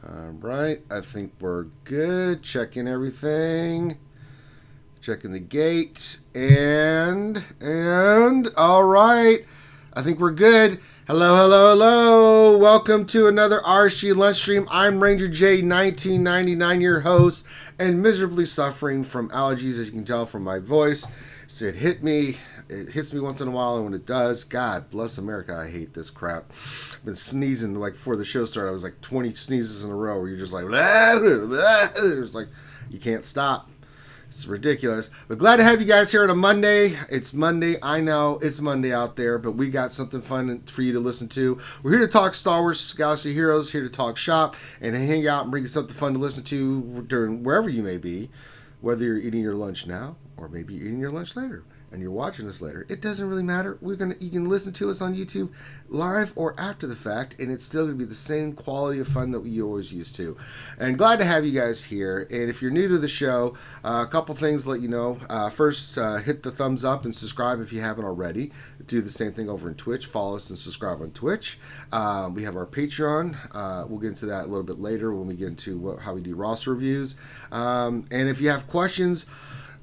All right, I think we're good. Checking everything. Checking the gate. And all right. I think we're good. Hello. Welcome to another RSG Lunch Stream. I'm Ranger J, 1999, your host, and miserably suffering from allergies, as you can tell from my voice. So it hits me once in a while, and when it does, God bless America, I hate this crap. I've been sneezing, like, before the show started, I was like 20 sneezes in a row, where you're just like, it's like, you can't stop. It's ridiculous. But glad to have you guys here on a Monday. It's Monday. I know it's Monday out there, but we got something fun for you to listen to. We're here to talk Star Wars Galaxy Heroes, here to talk shop, and hang out and bring you something fun to listen to during wherever you may be, whether you're eating your lunch now or maybe you're eating your lunch later and you're watching us later. It doesn't really matter. You can listen to us on YouTube live or after the fact, and it's still going to be the same quality of fun that we always used to. And glad to have you guys here. And if you're new to the show, a couple things to let you know. First, hit the thumbs up and subscribe if you haven't already. Do the same thing over in Twitch. Follow us and subscribe on Twitch. We have our Patreon. We'll get into that a little bit later when we get into how we do roster reviews. And if you have questions,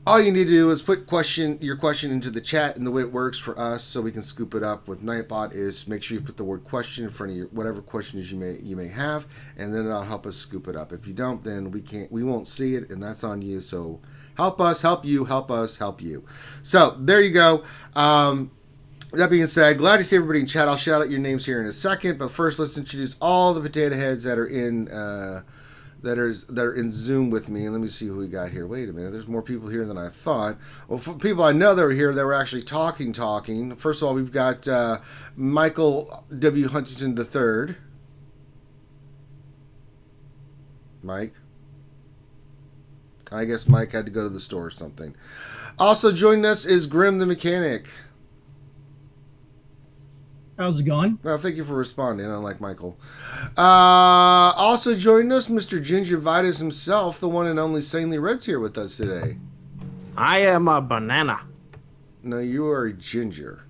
all you need to do is put your question into the chat, and the way it works for us so we can scoop it up with Nightbot is make sure you put the word question in front of your whatever questions you may have, and then that'll help us scoop it up. If you don't, then we won't see it, and that's on you. So help us, help you, help us, help you. So there you go. That being said, glad to see everybody in chat. I'll shout out your names here in a second, but first let's introduce all the potato heads that are in that are in Zoom with me. And let me see who we got here. Wait a minute. There's more people here than I thought. Well, for people I know that were here, that were actually talking. First of all, we've got Michael W. Huntington III. Mike. I guess Mike had to go to the store or something. Also joining us is Grim the Mechanic. How's it going? Well, thank you for responding, unlike Michael. Also joining us, Mr. Gingivitis himself, the one and only Sanely Red's here with us today. I am a banana. No, you are a ginger.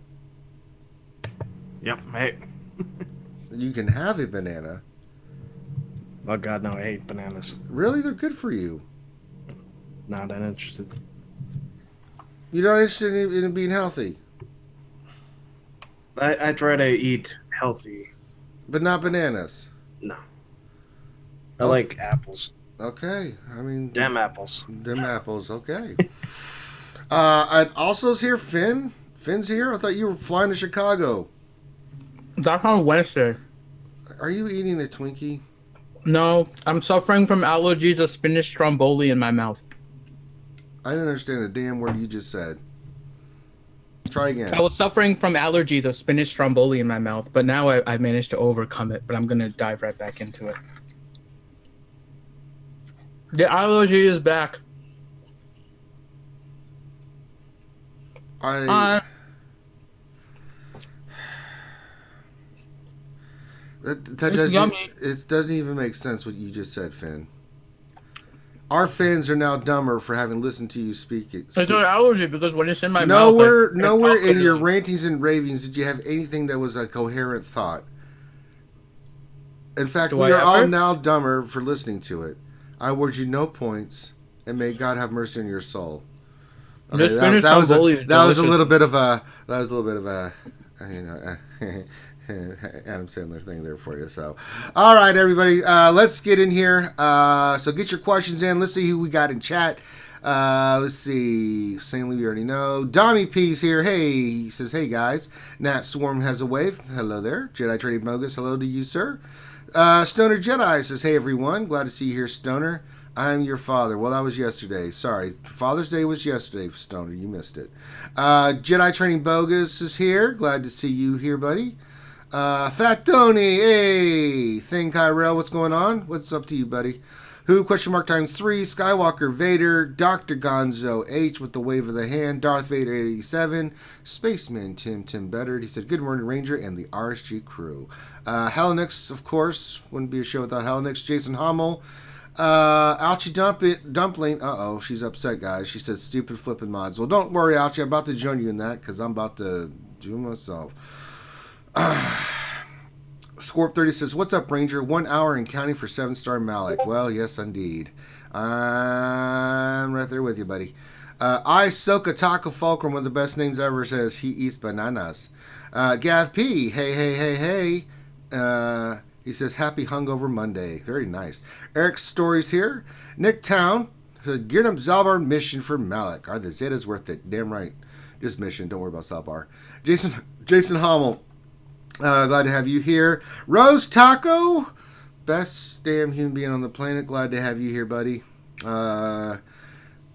Yep, hey. You can have a banana. Oh god, no, I hate bananas. Really? They're good for you. Not that interested. You're not interested in being healthy? I try to eat healthy. But not bananas? No. I like apples. Okay, I mean... Them apples. Them apples, okay. And also's here, Finn. Finn's here? I thought you were flying to Chicago. That's on Wednesday. Are you eating a Twinkie? No, I'm suffering from allergies of spinach stromboli in my mouth. I didn't understand a damn word you just said. Try again. I was suffering from allergies of spinach stromboli in my mouth, but now I managed to overcome it, but I'm going to dive right back into it. The allergy is back. That doesn't even make sense what you just said, Finn. Our fans are now dumber for having listened to you speak. It's an allergy because when it's in my nowhere, mouth... Nowhere in your rantings and ravings did you have anything that was a coherent thought. In fact, we are all now dumber for listening to it. I award you no points, and may God have mercy on your soul. Okay, that was a little bit of a Adam Sandler thing there for you. So, all right, everybody, let's get in here. So get your questions in. Let's see who we got in chat. Let's see. Sanely, we already know. Dommy P's here. Hey, he says, hey, guys. Nat Swarm has a wave. Hello there. Jedi Trading Bogus. Hello to you, sir. Stoner Jedi says, hey, everyone. Glad to see you here, Stoner. I'm your father. Well, that was yesterday. Sorry. Father's Day was yesterday, Stoner. You missed it. Jedi Training Bogus is here. Glad to see you here, buddy. Fat Tony, hey, Thing Kyrell, what's going on? What's up to you, buddy? Who, question mark times 3, Skywalker Vader, Dr. Gonzo H with the wave of the hand, Darth Vader 87, Spaceman Tim Beddard, he said, good morning, Ranger, and the RSG crew. Helenix, of course, wouldn't be a show without Helenix, Jason Hommel, Alchie Dumpling, she's upset, guys, she said, stupid flipping mods. Well, don't worry, Alchie, I'm about to join you in that, because I'm about to do it myself. Scorp30 says, "What's up, Ranger? 1 hour and counting for 7-star Malik." Well, yes, indeed. I'm right there with you, buddy. I Soka Taco Fulcrum, one of the best names ever, says he eats bananas. Gav P, hey. He says, "Happy Hungover Monday." Very nice. Eric's Stories here. Nick Town says, "Geared up Zalbar mission for Malik. Are the Zetas worth it?" Damn right. Just mission. Don't worry about Zalbar. Jason Hommel, glad to have you here. Rose Taco, best damn human being on the planet. Glad to have you here, buddy.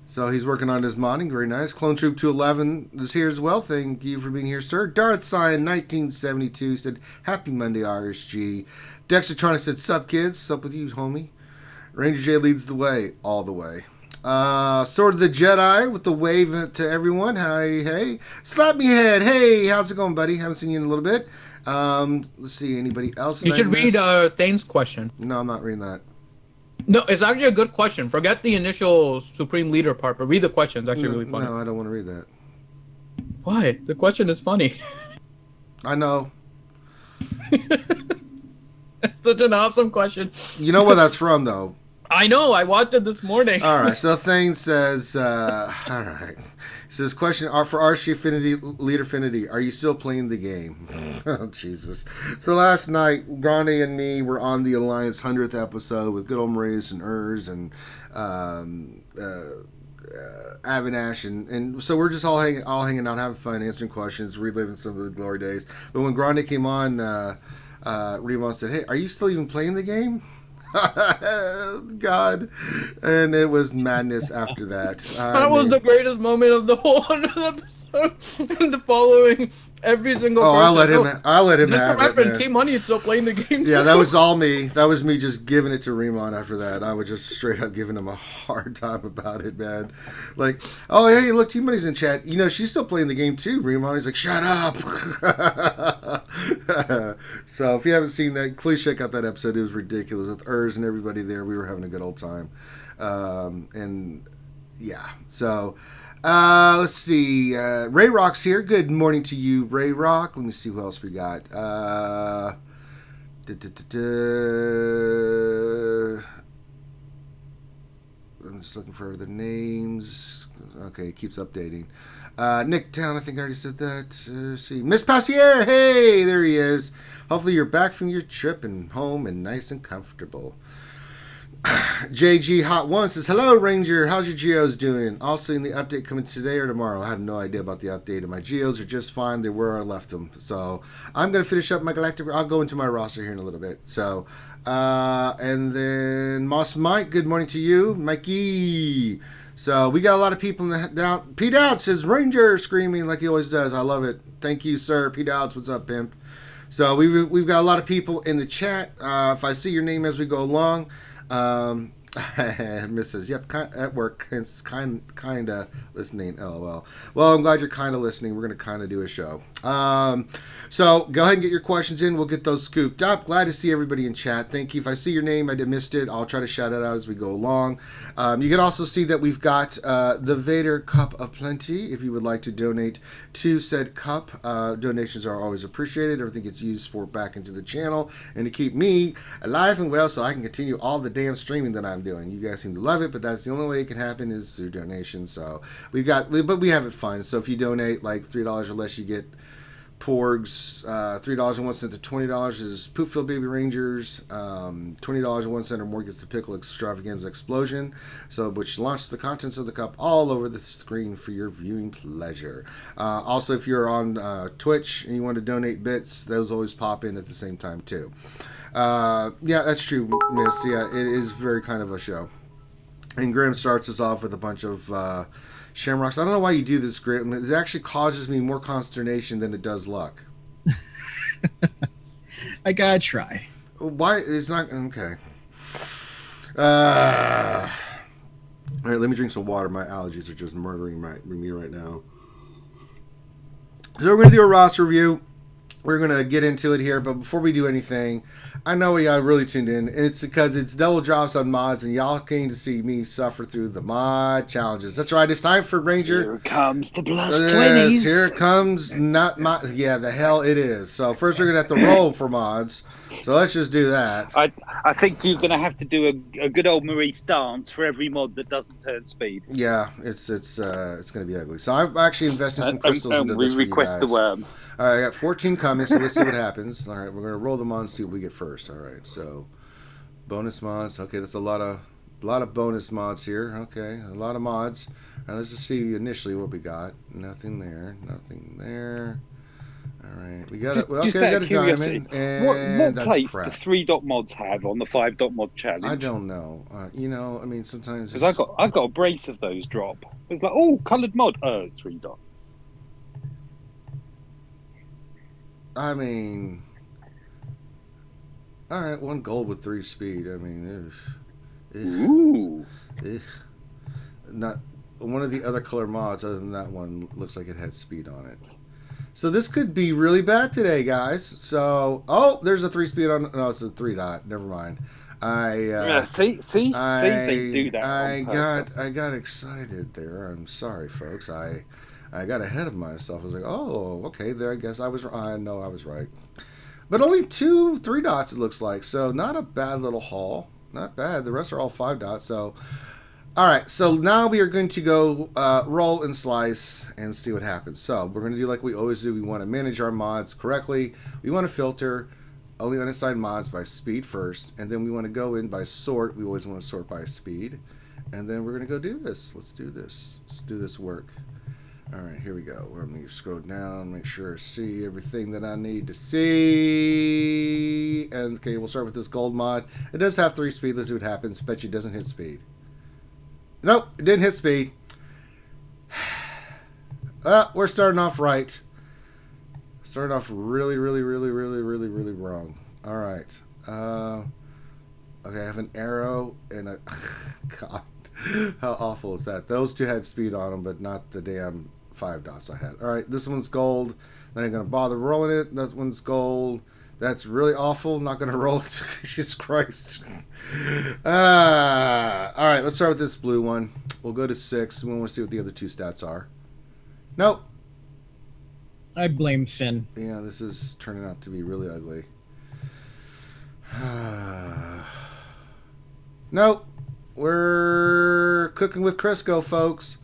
So he's working on his modding. Very nice. Clone Troop 211 is here as well. Thank you for being here, sir. Darth Cyan 1972 said, "Happy Monday, RSG." Dexatronic said, "Sup, kids? Sup with you, homie?" Ranger J leads the way, all the way. Sword of the Jedi with the wave to everyone. Hi, hey. Slap me head. Hey, how's it going, buddy? Haven't seen you in a little bit. Let's see. Anybody else? You should read Thane's question. No, I'm not reading that. No, it's actually a good question. Forget the initial Supreme Leader part, but read the question. It's actually really funny. No, I don't want to read that. Why? The question is funny. I know. It's such an awesome question. You know where that's from, though. I know. I watched it this morning. All right. So Thane says, all right. He says, question for RSG Affinity, Leader Affinity, are you still playing the game? Oh, Jesus. So last night, Grande and me were on the Alliance 100th episode with good old Marius and Urs and Avinash. And so we're just all hanging out, having fun, answering questions, reliving some of the glory days. But when Grande came on, Remon said, "Hey, are you still even playing the game?" God, and it was madness after that. That was the greatest moment of the whole 100th episode. And the following every single. Oh, person. I let him have it. Man. Team Money is still playing the game. Yeah, that was all me. That was me just giving it to Remon after that. I was just straight up giving him a hard time about it, man. Like, oh hey, look, Team Money's in chat. You know, she's still playing the game too. Remon, he's like, shut up. So if you haven't seen that, please check out that episode. It was ridiculous with Urs and everybody there. We were having a good old time. And yeah, so let's see. Ray Rock's here. Good morning to you, Ray Rock. Let me see who else we got. I'm just looking for the names. Okay, it keeps updating. Nick Town, I think I already said that. Let's see. Miss Passier, hey, there he is. Hopefully you're back from your trip and home and nice and comfortable. JG Hot One says, "Hello, Ranger. How's your Geos doing? Also, in the update coming today or tomorrow? I have no idea about the update. And my Geos are just fine. They were where I left them. So I'm going to finish up my Galactic. I'll go into my roster here in a little bit. So, and then Moss Mike, good morning to you. Mikey. So we got a lot of people in the down. P Dowd says, Ranger, screaming like he always does. I love it. Thank you, sir. P Dowds, what's up, pimp? So we've got a lot of people in the chat. If I see your name as we go along, Mrs. Yep, at work. Hence, kind of listening. LOL. Well, I'm glad you're kind of listening. We're gonna kind of do a show. So go ahead and get your questions in. We'll get those scooped up. Glad to see everybody in chat. Thank you. If I see your name, I missed it, I'll try to shout it out as we go along. You can also see that we've got the Vader Cup of Plenty. If you would like to donate to said cup, donations are always appreciated. Everything gets used for back into the channel and to keep me alive and well, so I can continue all the damn streaming that I'm doing. You guys seem to love it, but that's the only way it can happen is through donations. So we have it fun. So if you donate like $3 or less, you get Porgs. $3.01 to $20 is Poopville Baby Rangers. $20.01 or more gets the Pickle Extravaganza Explosion, so which launches the contents of the cup all over the screen for your viewing pleasure. Also, if you're on Twitch and you want to donate bits, those always pop in at the same time too. Yeah, that's true, Miss. Yeah, it is very kind of a show. And Graham starts us off with a bunch of Shamrocks. I don't know why you do this, Graham. It actually causes me more consternation than it does luck. I gotta try. Why? It's not okay. All right, let me drink some water. My allergies are just murdering me right now. So we're gonna do a roster review. we're going to get into it here, but before we do anything, I know y'all really tuned in. It's because it's double drops on mods, and y'all came to see me suffer through the mod challenges. That's right. It's time for Ranger. Here comes the plus Yes, 20s. here it comes. Not mod. Yeah, the hell it is. So first we're going to have to roll for mods. So let's just do that. I think you're going to have to do a good old Maurice dance for every mod that doesn't turn speed. Yeah, it's going to be ugly. So I'm actually investing some crystals into we this for you request the guys. worm. All right, I got 14 coming, so let's see what happens. All right, we're going to roll them on and see what we get first. All right, so bonus mods. Okay, that's a lot of bonus mods here. Okay, a lot of mods. All right, let's just see initially what we got. Nothing there. Nothing there. All right, we got it. Well, okay, we got a diamond, and what that's place crap. the 3-dot mods have on the 5-dot mod challenge? I don't know. I mean, sometimes Because I got a brace of those drop. It's like, oh, coloured mod. 3-dot. I mean, all right, 1 gold with 3 speed. I mean, Ooh. Not one of the other color mods other than that one looks like it had speed on it. So this could be really bad today, guys. So, oh, there's a 3 speed on. No, it's a 3-dot. Never mind. See, they do that. I got excited there. I'm sorry, folks. I got ahead of myself. I was like, oh, okay, there. I guess I was right. But only 2 3-dots, it looks like. So not a bad little haul. Not bad. The rest are all 5-dots. So, all right. So now we are going to go roll and slice and see what happens. So we're going to do like we always do. We want to manage our mods correctly. We want to filter only unassigned mods by speed first. And then we want to go in by sort. We always want to sort by speed. And then we're going to go do this. Let's do this. Let's do this work. All right, here we go. Let me scroll down, make sure I see everything that I need to see. And okay, we'll start with this gold mod. It does have 3 speed. Let's see what happens. Bet you it doesn't hit speed. Nope, it didn't hit speed. We're starting off right. Starting off really wrong. All right. Okay, I have an arrow and a... God, how awful is that? Those 2 had speed on them, but not the damn 5-dots I had. All right, this one's gold. Then I'm going to bother rolling it. That one's gold. That's really awful. Not going to roll it. Jesus Christ. All right, let's start with this blue one. We'll go to 6. We want to see what the other 2 stats are. Nope. I blame Finn. Yeah, this is turning out to be really ugly. Nope. We're cooking with Crisco, folks.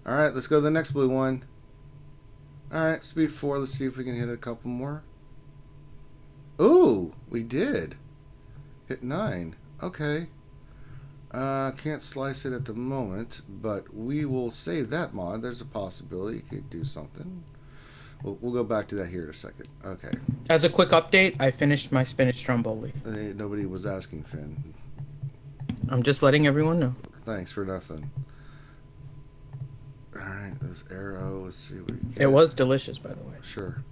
All right, let's go to the next blue one. All right, speed 4. Let's see if we can hit a couple more. Ooh, we did. Hit 9. Okay. Can't slice it at the moment, but we will save that mod. There's a possibility it could do something. We'll go back to that here in a second. Okay. As a quick update, I finished my spinach stromboli. Nobody was asking, Finn. I'm just letting everyone know. Thanks for nothing. All right, this arrow. Let's see what we get. It was delicious, by the way. Sure.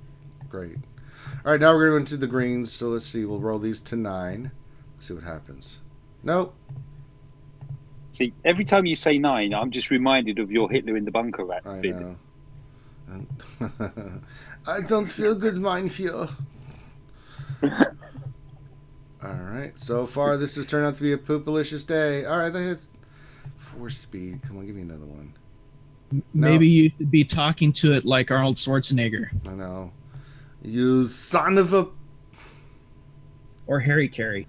Great. All right, now we're going to go into the greens. So let's see. We'll roll these to 9. See what happens. Nope. See, every time you say 9, I'm just reminded of your Hitler in the bunker rat I bid. know. I don't feel good, mein Führer. All right. So far, this has turned out to be a poopalicious day. All right, that hits 4 speed. Come on, give me another one. Maybe you should be talking to it like Arnold Schwarzenegger I know. You son of a... or Harry Carey.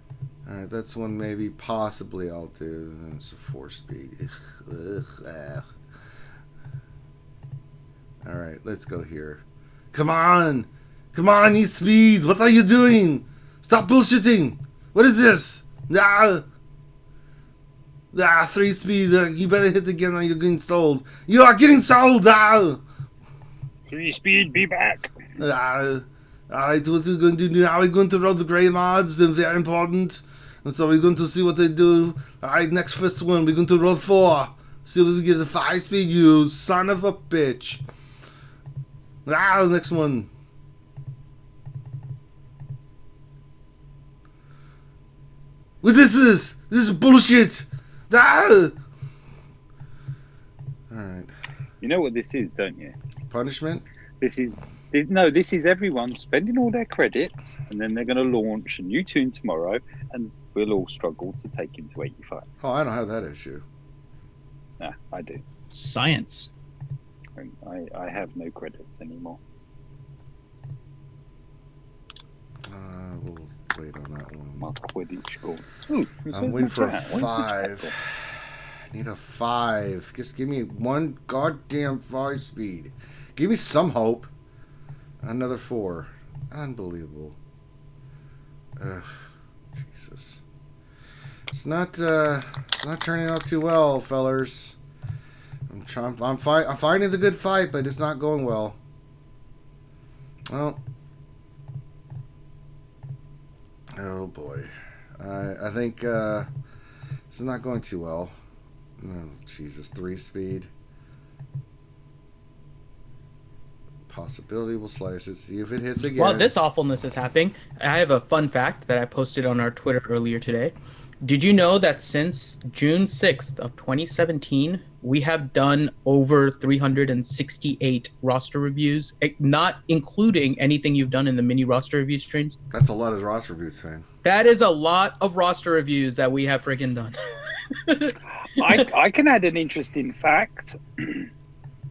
All right, that's one maybe possibly I'll do. It's a 4 speed. All right, let's go here. Come on! Come on, eat speed! What are you doing? Stop bullshitting! What is this? 3 speed. You better hit again or you're getting sold. You are getting sold! 3 speed, be back. Alright, what we're going to do now, we're going to roll the grey mods. They're very important. And so we're going to see what they do. Alright, next first one, we're going to roll 4. See what we get a 5 speed, you son of a bitch. Next one. What is this? This is bullshit. Alright. You know what this is, don't you? Punishment? This is No, this is everyone spending all their credits, and then they're going to launch a new tune tomorrow, and we'll all struggle to take him to 85. Oh, I don't have that issue. Nah, I do. Science. And I have no credits anymore. We'll wait on that one. My Quidditch goal. Ooh, I'm waiting for a 5. I need a 5. Just give me one goddamn 5 speed. Give me some hope. Another 4. Unbelievable. Ugh, Jesus. It's not turning out too well, fellers. I'm fighting the good fight, but it's not going well. Well. Oh boy. I think this is not going too well. Oh, Jesus, 3 speed. Possibility will slice it, see if it hits again. While this awfulness is happening, I have a fun fact that I posted on our Twitter earlier today. Did you know that since June 6th of 2017, we have done over 368 roster reviews, not including anything you've done in the mini roster review streams? That's a lot of roster reviews, man. That is a lot of roster reviews that we have friggin' done. I can add an interesting fact.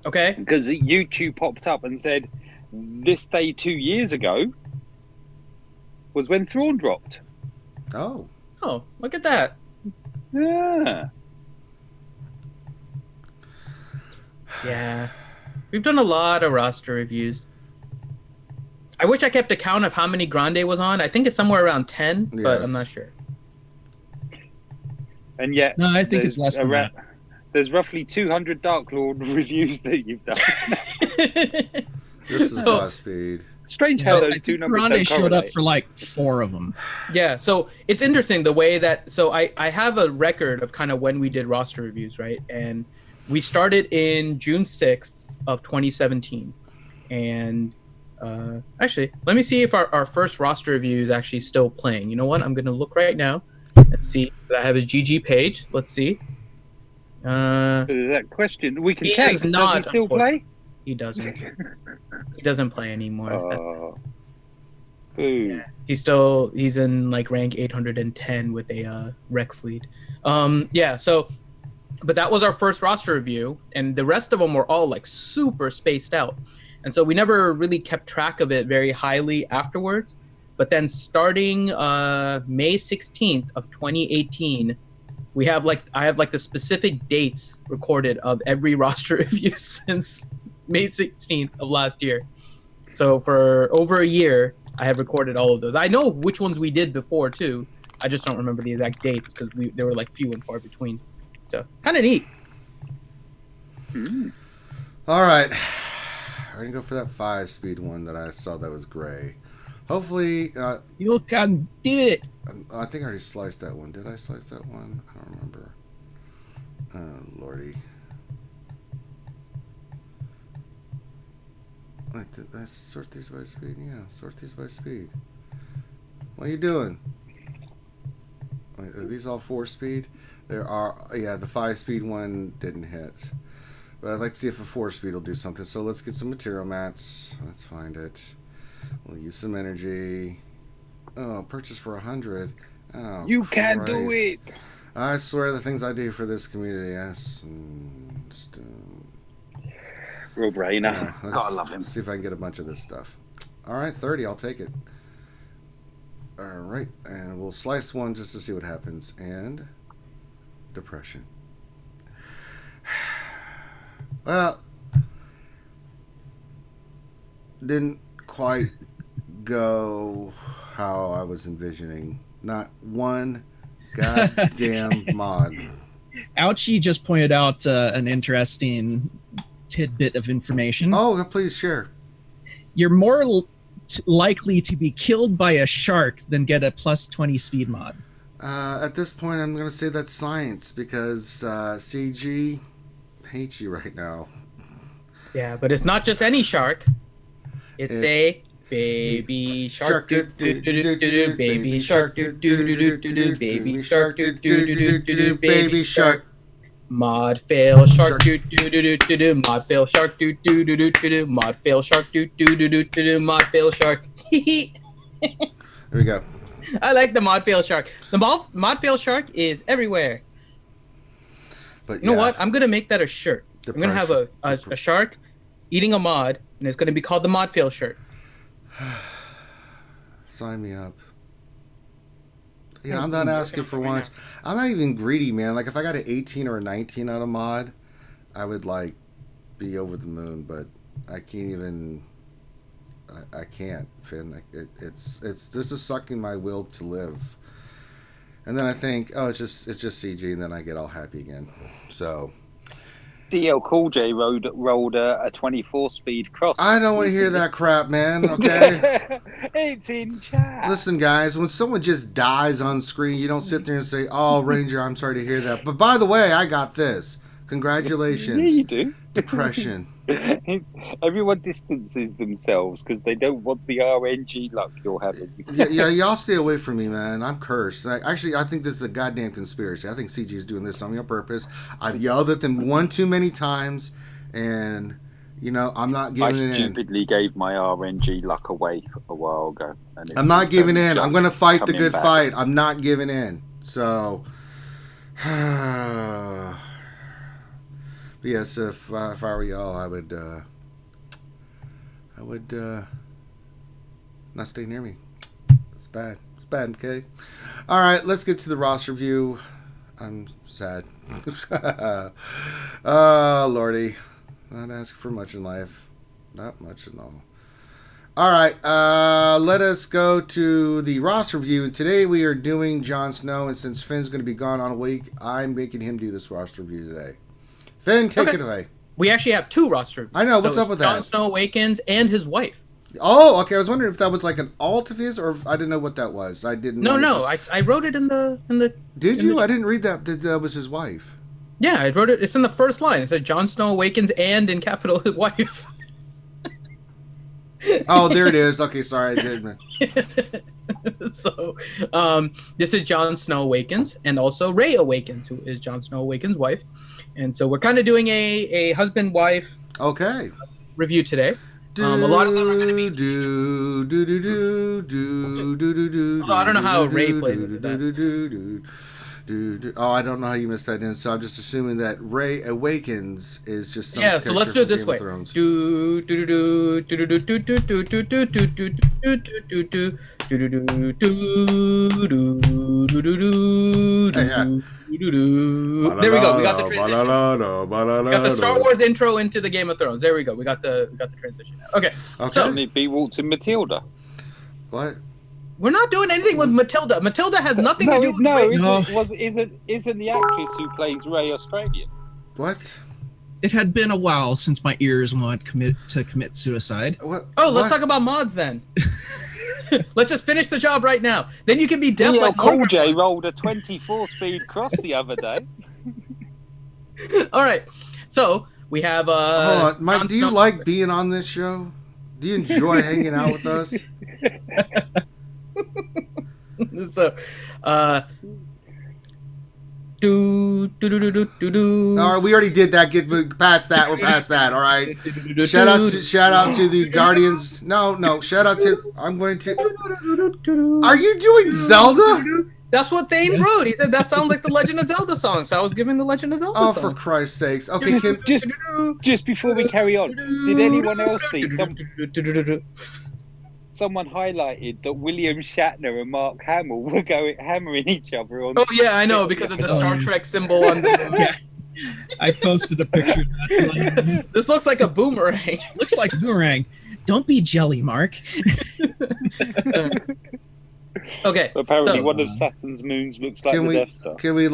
Okay. Because YouTube popped up and said, this day 2 years ago was when Thrawn dropped. Oh. Oh, look at that. Yeah. Yeah. We've done a lot of roster reviews. I wish I kept a count of how many Grande was on. I think it's somewhere around 10, but Yes. I'm not sure. And yet, No, I think it's less than that. There's roughly 200 Dark Lord reviews that you've done. This is So- 5 speed. Strange how I those think two numbers Grande don't showed up correlate. for like 4 of them. Yeah, so it's interesting the way that I have a record of kind of when we did roster reviews, right? And we started in June 6th of 2017. And actually, let me see if our first roster review is actually still playing. You know what? I'm going to look right now. Let's see. I have his GG page. Let's see. That question, we can He check. has Does not, he still play? He doesn't. He doesn't play anymore. Oh. Boo. Yeah. He's in like rank 810 with a Rex lead. Yeah, so but that was our first roster review, and the rest of them were all like super spaced out. And so we never really kept track of it very highly afterwards. But then starting May 16th of 2018, I have the specific dates recorded of every roster review since May 16th of last year. So for over a year, I have recorded all of those. I know which ones we did before too. I just don't remember the exact dates because they were like few and far between. So kind of neat. All right. We're going to go for that 5 speed one that I saw that was gray. Hopefully, You can do it. I think I already sliced that one. Did I slice that one? I don't remember. Oh, Lordy. Wait, did I sort these by speed? Yeah, sort these by speed. What are you doing? Wait, are these all 4 speed? There are, yeah, the 5 speed one didn't hit. But I'd like to see if a 4 speed will do something. So let's get some material mats. Let's find it. We'll use some energy. Oh, purchase for 100. Oh, You can do Christ. it. I swear the things I do for this community. Yes. Real brainer. Yeah, God, I love him. let's see if I can get a bunch of this stuff. All right, 30. I'll take it. All right, and we'll slice one just to see what happens. And depression. Well, didn't quite go how I was envisioning. Not one goddamn mod. Ouchie just pointed out an interesting tidbit of information. Oh, please share. You're more likely to be killed by a shark than get a plus 20 speed mod. At this point, I'm going to say that's science because CG hates you right now. Yeah, but it's not just any shark. It's a baby shark. Baby shark. Baby shark. Baby shark. Mod fail shark do do do do do do. Mod fail shark do do do do do do. Mod fail shark do do do do do do. Mod fail shark. There we go. I like the mod fail shark. The mod fail shark is everywhere. But You know what? I'm gonna make that a shirt. I'm gonna have a shark eating a mod, and it's gonna be called the mod fail shirt. Sign me up. You know, I'm not asking for once. I'm not even greedy, man. Like, if I got an 18 or a 19 on a mod, I would, like, be over the moon. But I can't even... I can't, Finn. Like, it's this is sucking my will to live. And then I think, oh, it's just CG, and then I get all happy again. So... DL Cool J rolled a 24-speed cross. I don't want to hear that crap, man. Okay? It's in chat. Listen, guys, when someone just dies on screen, you don't sit there and say, oh, Ranger, I'm sorry to hear that. But by the way, I got this. Congratulations. Yeah, you do. Depression. Everyone distances themselves because they don't want the RNG luck you're having. Yeah, y'all stay away from me, man. I'm cursed. Actually, I think this is a goddamn conspiracy. I think CG is doing this on me on purpose. I've yelled at them one too many times, and, you know, I'm not giving it in. I stupidly gave my RNG luck away a while ago. I'm not giving in. I'm going to fight the good fight. I'm not giving in. So... Yes, if I were y'all, I would not stay near me. It's bad. It's bad, okay? All right, let's get to the roster view. I'm sad. Oh, Lordy. Not asking for much in life. Not much at all. All right, let us go to the roster view. And today we are doing Jon Snow, and since Finn's going to be gone on a week, I'm making him do this roster view today. Finn, take it away. We actually have two roster views. I know. What's up with that? Jon Snow Awakens and his wife. Oh, okay. I was wondering if that was like an alt of his, or if I didn't know what that was. I didn't. No. I wrote it in the. Did you? I didn't read that. That was his wife. Yeah, I wrote it. It's in the first line. It said Jon Snow Awakens and in capital his wife. Oh, there it is. Okay, sorry, I did. So, this is Jon Snow Awakens, and also Rey Awakens, who is Jon Snow Awakens' wife. And so we're kind of doing a husband-wife review today. A lot of them are going to be. Although I don't know how Rey plays into that. Oh, I don't know how you missed that in, so I'm just assuming that Rey Awakens is just some so let's do it this way. There we go. We got the transition. We got the Star Wars intro into the Game of Thrones. There we go. We got the transition now. Okay. So be Walter Matilda. What? We're not doing anything with Matilda. Matilda has nothing to do with Rey. Isn't the actress who plays Rey Australian? What? It had been a while since my ears want to commit suicide. What? Let's talk about mods then. Let's just finish the job right now. Then you can be deaf like Cool J rolled a 24-speed cross the other day. All right. So we have. Hold on, Mike. Do you like being on this show? Do you enjoy hanging out with us? So, All right, we already did that. Get past that. We're past that. All right. Shout out to the Guardians. No. Shout out to. I'm going to. Are you doing Zelda? That's what Thane wrote. He said that sounds like the Legend of Zelda song. So I was giving the Legend of Zelda song. Oh, for Christ's sakes! Okay, just before we carry on, did anyone else see someone highlighted that William Shatner and Mark Hamill were hammering each other on? Oh yeah, I know, because of the Star Trek symbol on the. I posted a picture of that. This looks like a boomerang. Looks like a boomerang. Don't be jelly, Mark. Okay. Apparently, one of Saturn's moons looks like the Death Star. Can we, do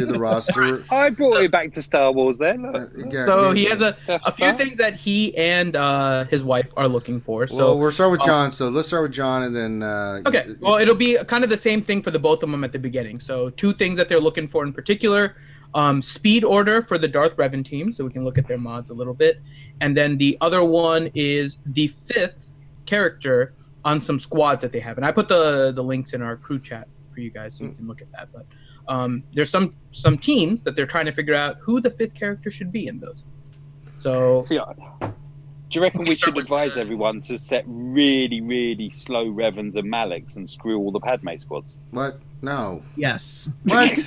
the roster? I brought it back to Star Wars then. He has a few things that he and his wife are looking for. So well, we'll start with John. So let's start with John, and then. Okay. Well, it'll be kind of the same thing for the both of them at the beginning. So two things that they're looking for in particular: speed order for the Darth Revan team, so we can look at their mods a little bit, and then the other one is the 5th character on some squads that they have, and I put the links in our crew chat for you guys so you can look at that. But There's some teams that they're trying to figure out who the 5th character should be in those. So See, do you reckon we should advise everyone to set really, really slow Revens and Maliks and screw all the Padme squads? What? No. Yes. What?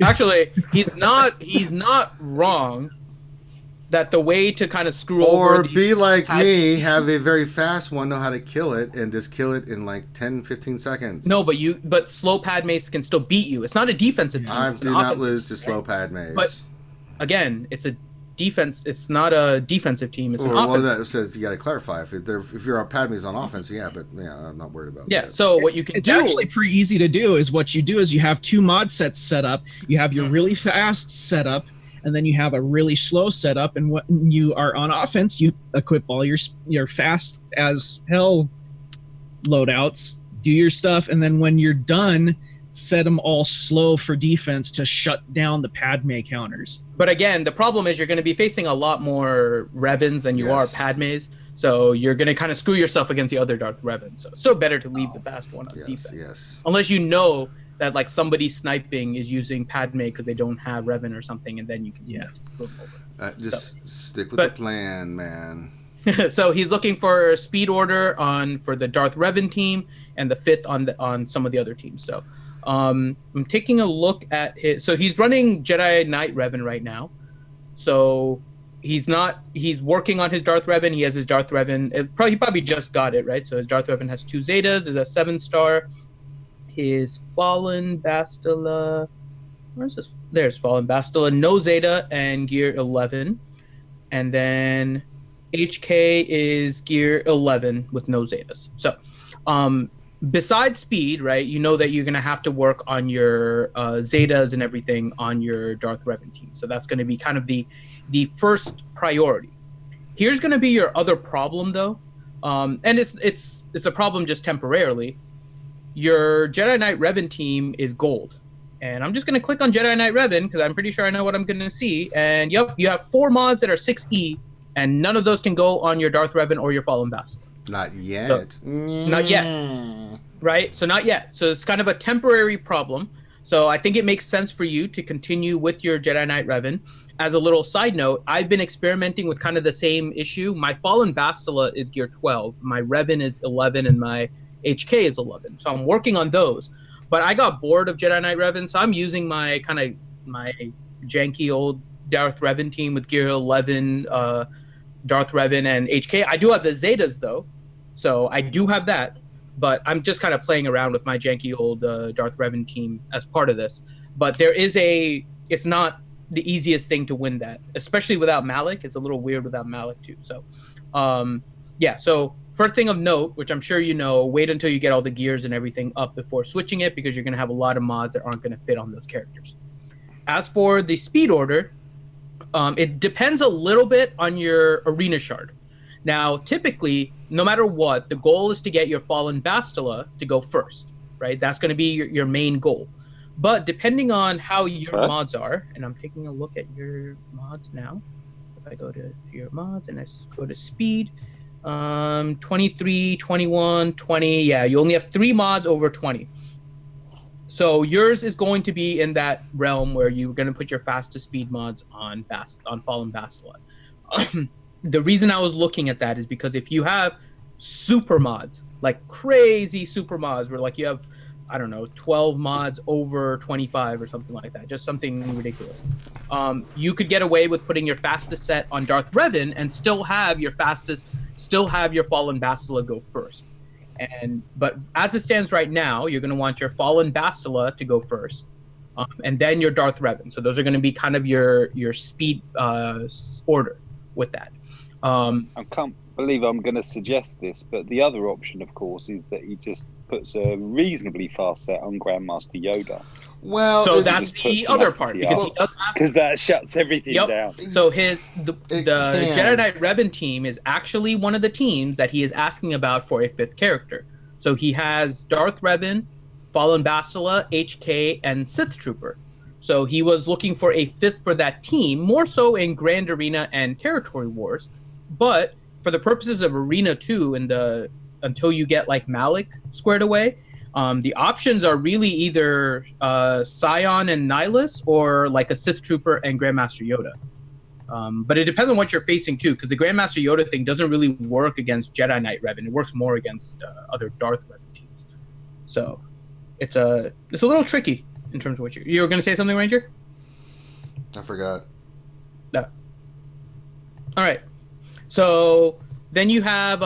actually, he's not wrong. That the way to kind of screw over Or these be like Padme- me, have a very fast one, know how to kill it, and just kill it in like 10, 15 seconds. No, but slow Padmes can still beat you. It's not a defensive team. I it's an do not offensive lose to team, slow right? Padmes. But again, it's a defense. It's not a defensive team. It's an well, offensive. that says you got to clarify. If you're a Padmes on offense, yeah, but yeah, I'm not worried about Yeah. that. So what you can It's do actually pretty easy to do. Is what you do is you have 2 mod sets set up. You have your really fast setup, and then you have a really slow setup. And when you are on offense, you equip all your fast as hell loadouts, do your stuff, and then when you're done, set them all slow for defense to shut down the Padme counters. But again, the problem is you're going to be facing a lot more Revens than you are Yes. Padmes. So you're going to kind of screw yourself against the other Darth Revan. So it's still better to leave the fast one on Yes, defense. yes. Unless you know that like somebody sniping is using Padme because they don't have Revan or something, and then you can screw them over. Just stick with but- the plan, man. So he's looking for speed order for the Darth Revan team and the 5th on some of the other teams. So I'm taking a look at his. So he's running Jedi Knight Revan right now. So he's working on his Darth Revan. He has his Darth Revan. He probably just got it, right? So his Darth Revan has 2 Zetas. Is a 7-star. His Fallen Bastila. Where's this? There's Fallen Bastila. No Zeta and gear 11. And then HK is gear 11 with no Zetas. So, besides speed, right, you know that you're going to have to work on your Zetas and everything on your Darth Revan team. So that's going to be kind of the first priority. Here's going to be your other problem, though. And it's a problem just temporarily. Your Jedi Knight Revan team is gold. And I'm just going to click on Jedi Knight Revan because I'm pretty sure I know what I'm going to see. And yep, you have 4 mods that are 6E. And none of those can go on your Darth Revan or your Fallen Bastila. Not yet. Not yet. Right? So not yet. So it's kind of a temporary problem. So I think it makes sense for you to continue with your Jedi Knight Revan. As a little side note, I've been experimenting with kind of the same issue. My Fallen Bastila is gear 12. My Revan is 11 and my HK is 11. So I'm working on those. But I got bored of Jedi Knight Revan, so I'm using my janky old Darth Revan team with gear 11, Darth Revan and HK. I do have the Zetas though, so I do have that. But I'm just kind of playing around with my janky old Darth Revan team as part of this. But it's not the easiest thing to win that, especially without Malik. It's a little weird without Malik too. So, so first thing of note, which I'm sure you know, wait until you get all the gears and everything up before switching it, because you're going to have a lot of mods that aren't going to fit on those characters. As for the speed order, it depends a little bit on your arena shard. Now, typically, no matter what, the goal is to get your Fallen Bastila to go first, right? That's going to be your main goal. But depending on how your mods are, and I'm taking a look at your mods now. If I go to your mods and I go to speed, 23, 21, 20. Yeah, you only have 3 mods over 20. So yours is going to be in that realm where you're going to put your fastest speed mods on Fallen Bastila. The reason I was looking at that is because if you have super mods, like crazy super mods, where like you have, I don't know, 12 mods over 25 or something like that, just something ridiculous. You could get away with putting your fastest set on Darth Revan and still have your Fallen Bastila go first. But as it stands right now, you're going to want your Fallen Bastila to go first, and then your Darth Revan. So those are going to be kind of your speed order with that. I can't believe I'm going to suggest this, but the other option, of course, is that he just puts a reasonably fast set on Grandmaster Yoda. Well, so that's the other part, because that shuts everything down. So the Jedi Knight Revan team is actually one of the teams that he is asking about for a 5th character. So he has Darth Revan, Fallen Bastila, HK, and Sith Trooper. So he was looking for a 5th for that team, more so in Grand Arena and Territory Wars. But for the purposes of Arena 2 until you get like Malik squared away, The options are really either Scion and Nihilus or like a Sith Trooper and Grandmaster Yoda. But it depends on what you're facing too, because the Grandmaster Yoda thing doesn't really work against Jedi Knight Revan. It works more against other Darth Revan teams. So it's a little tricky in terms of what you were going to say something, Ranger? I forgot. No. All right. So then you have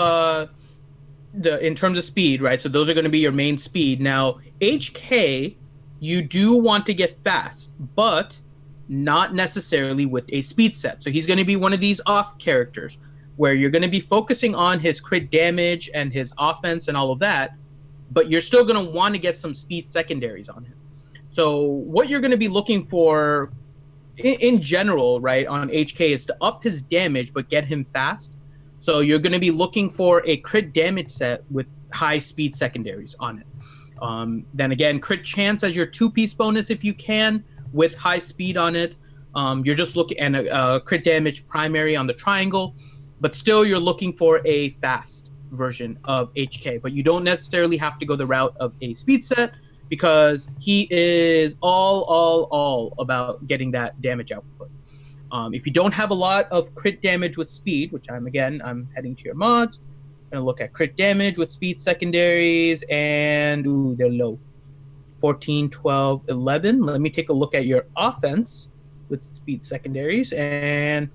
in terms of speed, right? So those are going to be your main speed. Now, HK, you do want to get fast, but not necessarily with a speed set. So he's going to be one of these off characters where you're going to be focusing on his crit damage and his offense and all of that, but you're still going to want to get some speed secondaries on him. So what you're going to be looking for in general, right, on HK is to up his damage but get him fast. So you're going to be looking for a crit damage set with high speed secondaries on it. Then again, crit chance as your 2-piece bonus if you can, with high speed on it. You're just looking at a crit damage primary on the triangle, but still you're looking for a fast version of HK. But you don't necessarily have to go the route of a speed set because he is all about getting that damage output. If you don't have a lot of crit damage with speed, which I'm heading to your mods, and look at crit damage with speed secondaries, and they're low. 14, 12, 11. Let me take a look at your offense with speed secondaries, and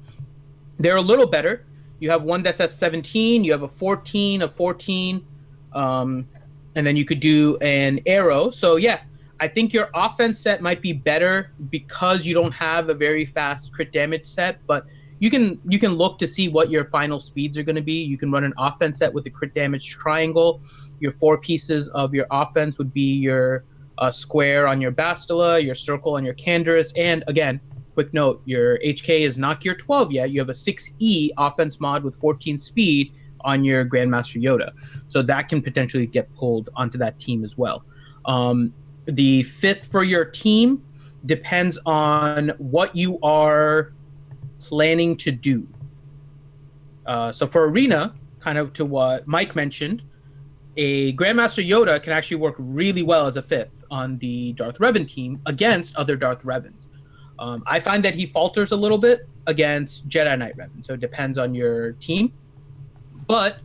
they're a little better. You have one that says 17, you have a 14, and then you could do an arrow. So yeah, I think your offense set might be better because you don't have a very fast crit damage set, but you can look to see what your final speeds are going to be. You can run an offense set with the crit damage triangle. Your 4 pieces of your offense would be your square on your Bastila, your circle on your Canderous, and again, quick note, your HK is not gear 12 yet. You have a 6E offense mod with 14 speed on your Grandmaster Yoda. So that can potentially get pulled onto that team as well. The 5th for your team depends on what you are planning to do. So for Arena, kind of to what Mike mentioned, a Grandmaster Yoda can actually work really well as a 5th on the Darth Revan team against other Darth Revans. I find that he falters a little bit against Jedi Knight Revan, so it depends on your team. But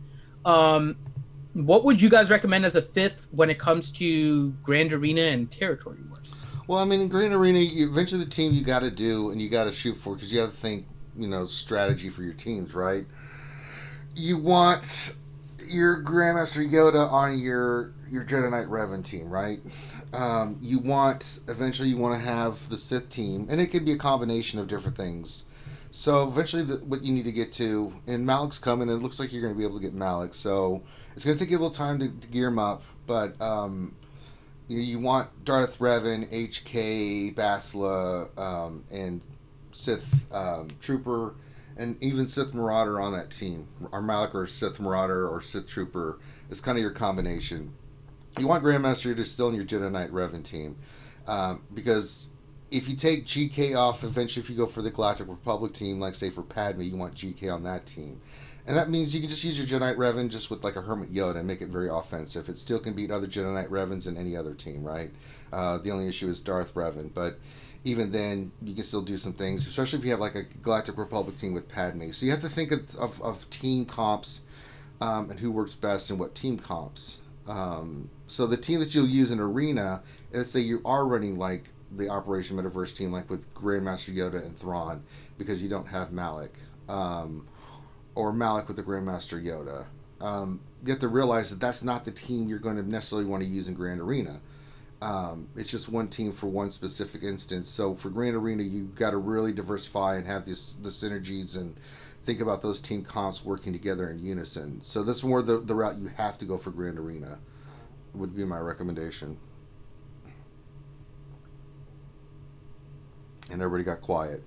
what would you guys recommend as a 5th when it comes to Grand Arena and Territory Wars? Well, I mean, in Grand Arena, eventually the team you got to do and you got to shoot for, because you have to think, strategy for your teams, right? You want your Grandmaster Yoda on your Jedi Knight Revan team, right? Eventually you want to have the Sith team, and it could be a combination of different things. So eventually what you need to get to, and Malik's coming, and it looks like you're going to be able to get Malik, so it's going to take you a little time to gear him up, but you want Darth Revan, HK, Bastila, and Sith Trooper, and even Sith Marauder on that team. Or Malik or Sith Marauder or Sith Trooper is kind of your combination. You want Grandmaster to still in your Jedi Knight Revan team, because if you take GK off, eventually if you go for the Galactic Republic team, like say for Padme, you want GK on that team. And that means you can just use your Jedi Knight Revan just with like a Hermit Yoda and make it very offensive. It still can beat other Jedi Knight Revans in any other team, right? The only issue is Darth Revan, but even then, you can still do some things, especially if you have like a Galactic Republic team with Padme. So you have to think of team comps and who works best and what team comps. So the team that you'll use in Arena, let's say you are running like the Operation Metaverse team, like with Grandmaster Yoda and Thrawn, because you don't have Malik, or Malik with the Grandmaster Yoda. You have to realize that that's not the team you're going to necessarily want to use in Grand Arena. It's just one team for one specific instance. So for Grand Arena, you've got to really diversify and have the synergies and think about those team comps working together in unison. So that's more the route you have to go for Grand Arena, would be my recommendation. And everybody got quiet.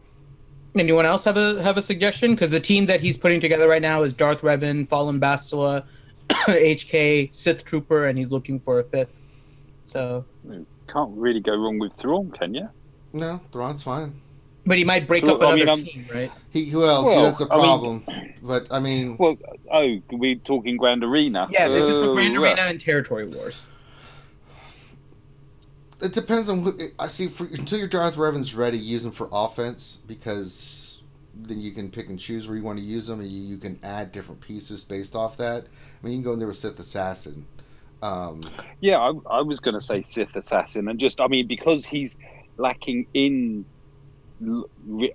Anyone else have a suggestion? Because the team that he's putting together right now is Darth Revan, Fallen Bastila, HK, Sith Trooper, and he's looking for a 5th. So can't really go wrong with Thrawn, can you? No, Thrawn's fine. But he might break up another team, right? That's the problem. We're talking Grand Arena. Yeah, this is for Grand Arena and Territory Wars. It depends on who. I see. Until your Darth Revan's ready, use them for offense because then you can pick and choose where you want to use them, and you can add different pieces based off that. I mean, you can go in there with Sith Assassin. Yeah, I was going to say Sith Assassin, and just, I mean, because he's lacking in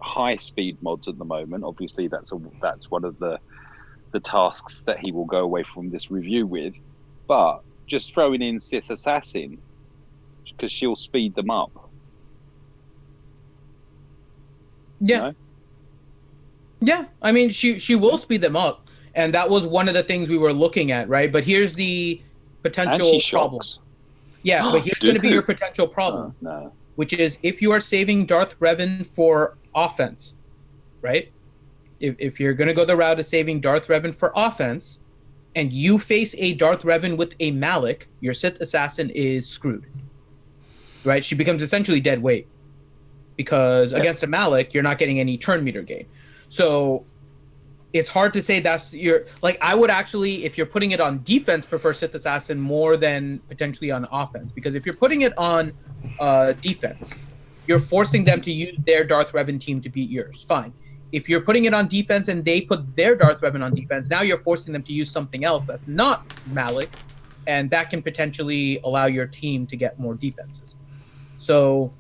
high speed mods at the moment. Obviously, that's one of the tasks that he will go away from this review with. But just throwing in Sith Assassin, because she'll speed them up. Yeah. You know? Yeah, I mean, she will speed them up, and that was one of the things we were looking at, right? But here's the potential problem. Yeah, but here's going to be your potential problem, no. which is if you are saving Darth Revan for offense, right? If you're going to go the route of saving Darth Revan for offense, and you face a Darth Revan with a Malak, your Sith Assassin is screwed, right? She becomes essentially dead weight because against a Malak, you're not getting any turn meter gain. So it's hard to say that's your, like, I would actually, if you're putting it on defense, prefer Sith Assassin more than potentially on offense. Because if you're putting it on defense, you're forcing them to use their Darth Revan team to beat yours. Fine. If you're putting it on defense and they put their Darth Revan on defense, now you're forcing them to use something else that's not Malak, and that can potentially allow your team to get more defenses. So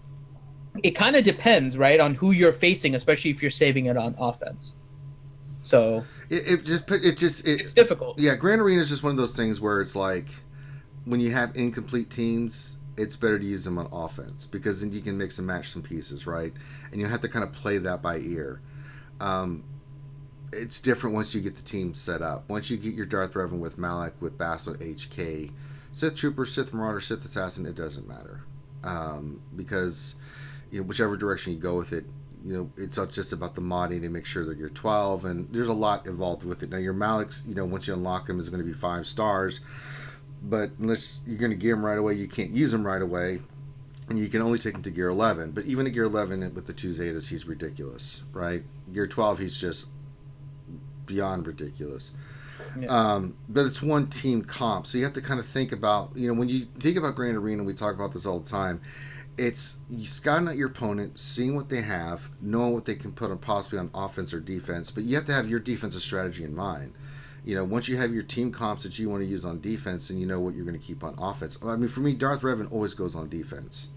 it kind of depends, right, on who you're facing, especially if you're saving it on offense. So it's difficult. Yeah, Grand Arena is just one of those things where it's like when you have incomplete teams, it's better to use them on offense because then you can mix and match some pieces, right? And you have to kind of play that by ear. It's different once you get the team set up. Once you get your Darth Revan with Malak, with Bastila, HK, Sith Trooper, Sith Marauder, Sith Assassin, it doesn't matter. Because whichever direction you go with it, it's not just about the modding to make sure that you're 12, and there's a lot involved with it. Now, your Malaks, once you unlock them, is going to be 5 stars, but unless you're going to gear them right away, you can't use them right away, and you can only take them to gear 11. But even at gear 11, with the 2 Zetas, he's ridiculous, right? Gear 12, he's just beyond ridiculous. Yeah. But it's one team comp, so you have to kind of think about, when you think about Grand Arena, we talk about this all the time, it's you scouting out your opponent, seeing what they have, knowing what they can put on possibly on offense or defense, but you have to have your defensive strategy in mind. Once you have your team comps that you want to use on defense, and you know what you're going to keep on offense. I mean, for me, Darth Revan always goes on defense,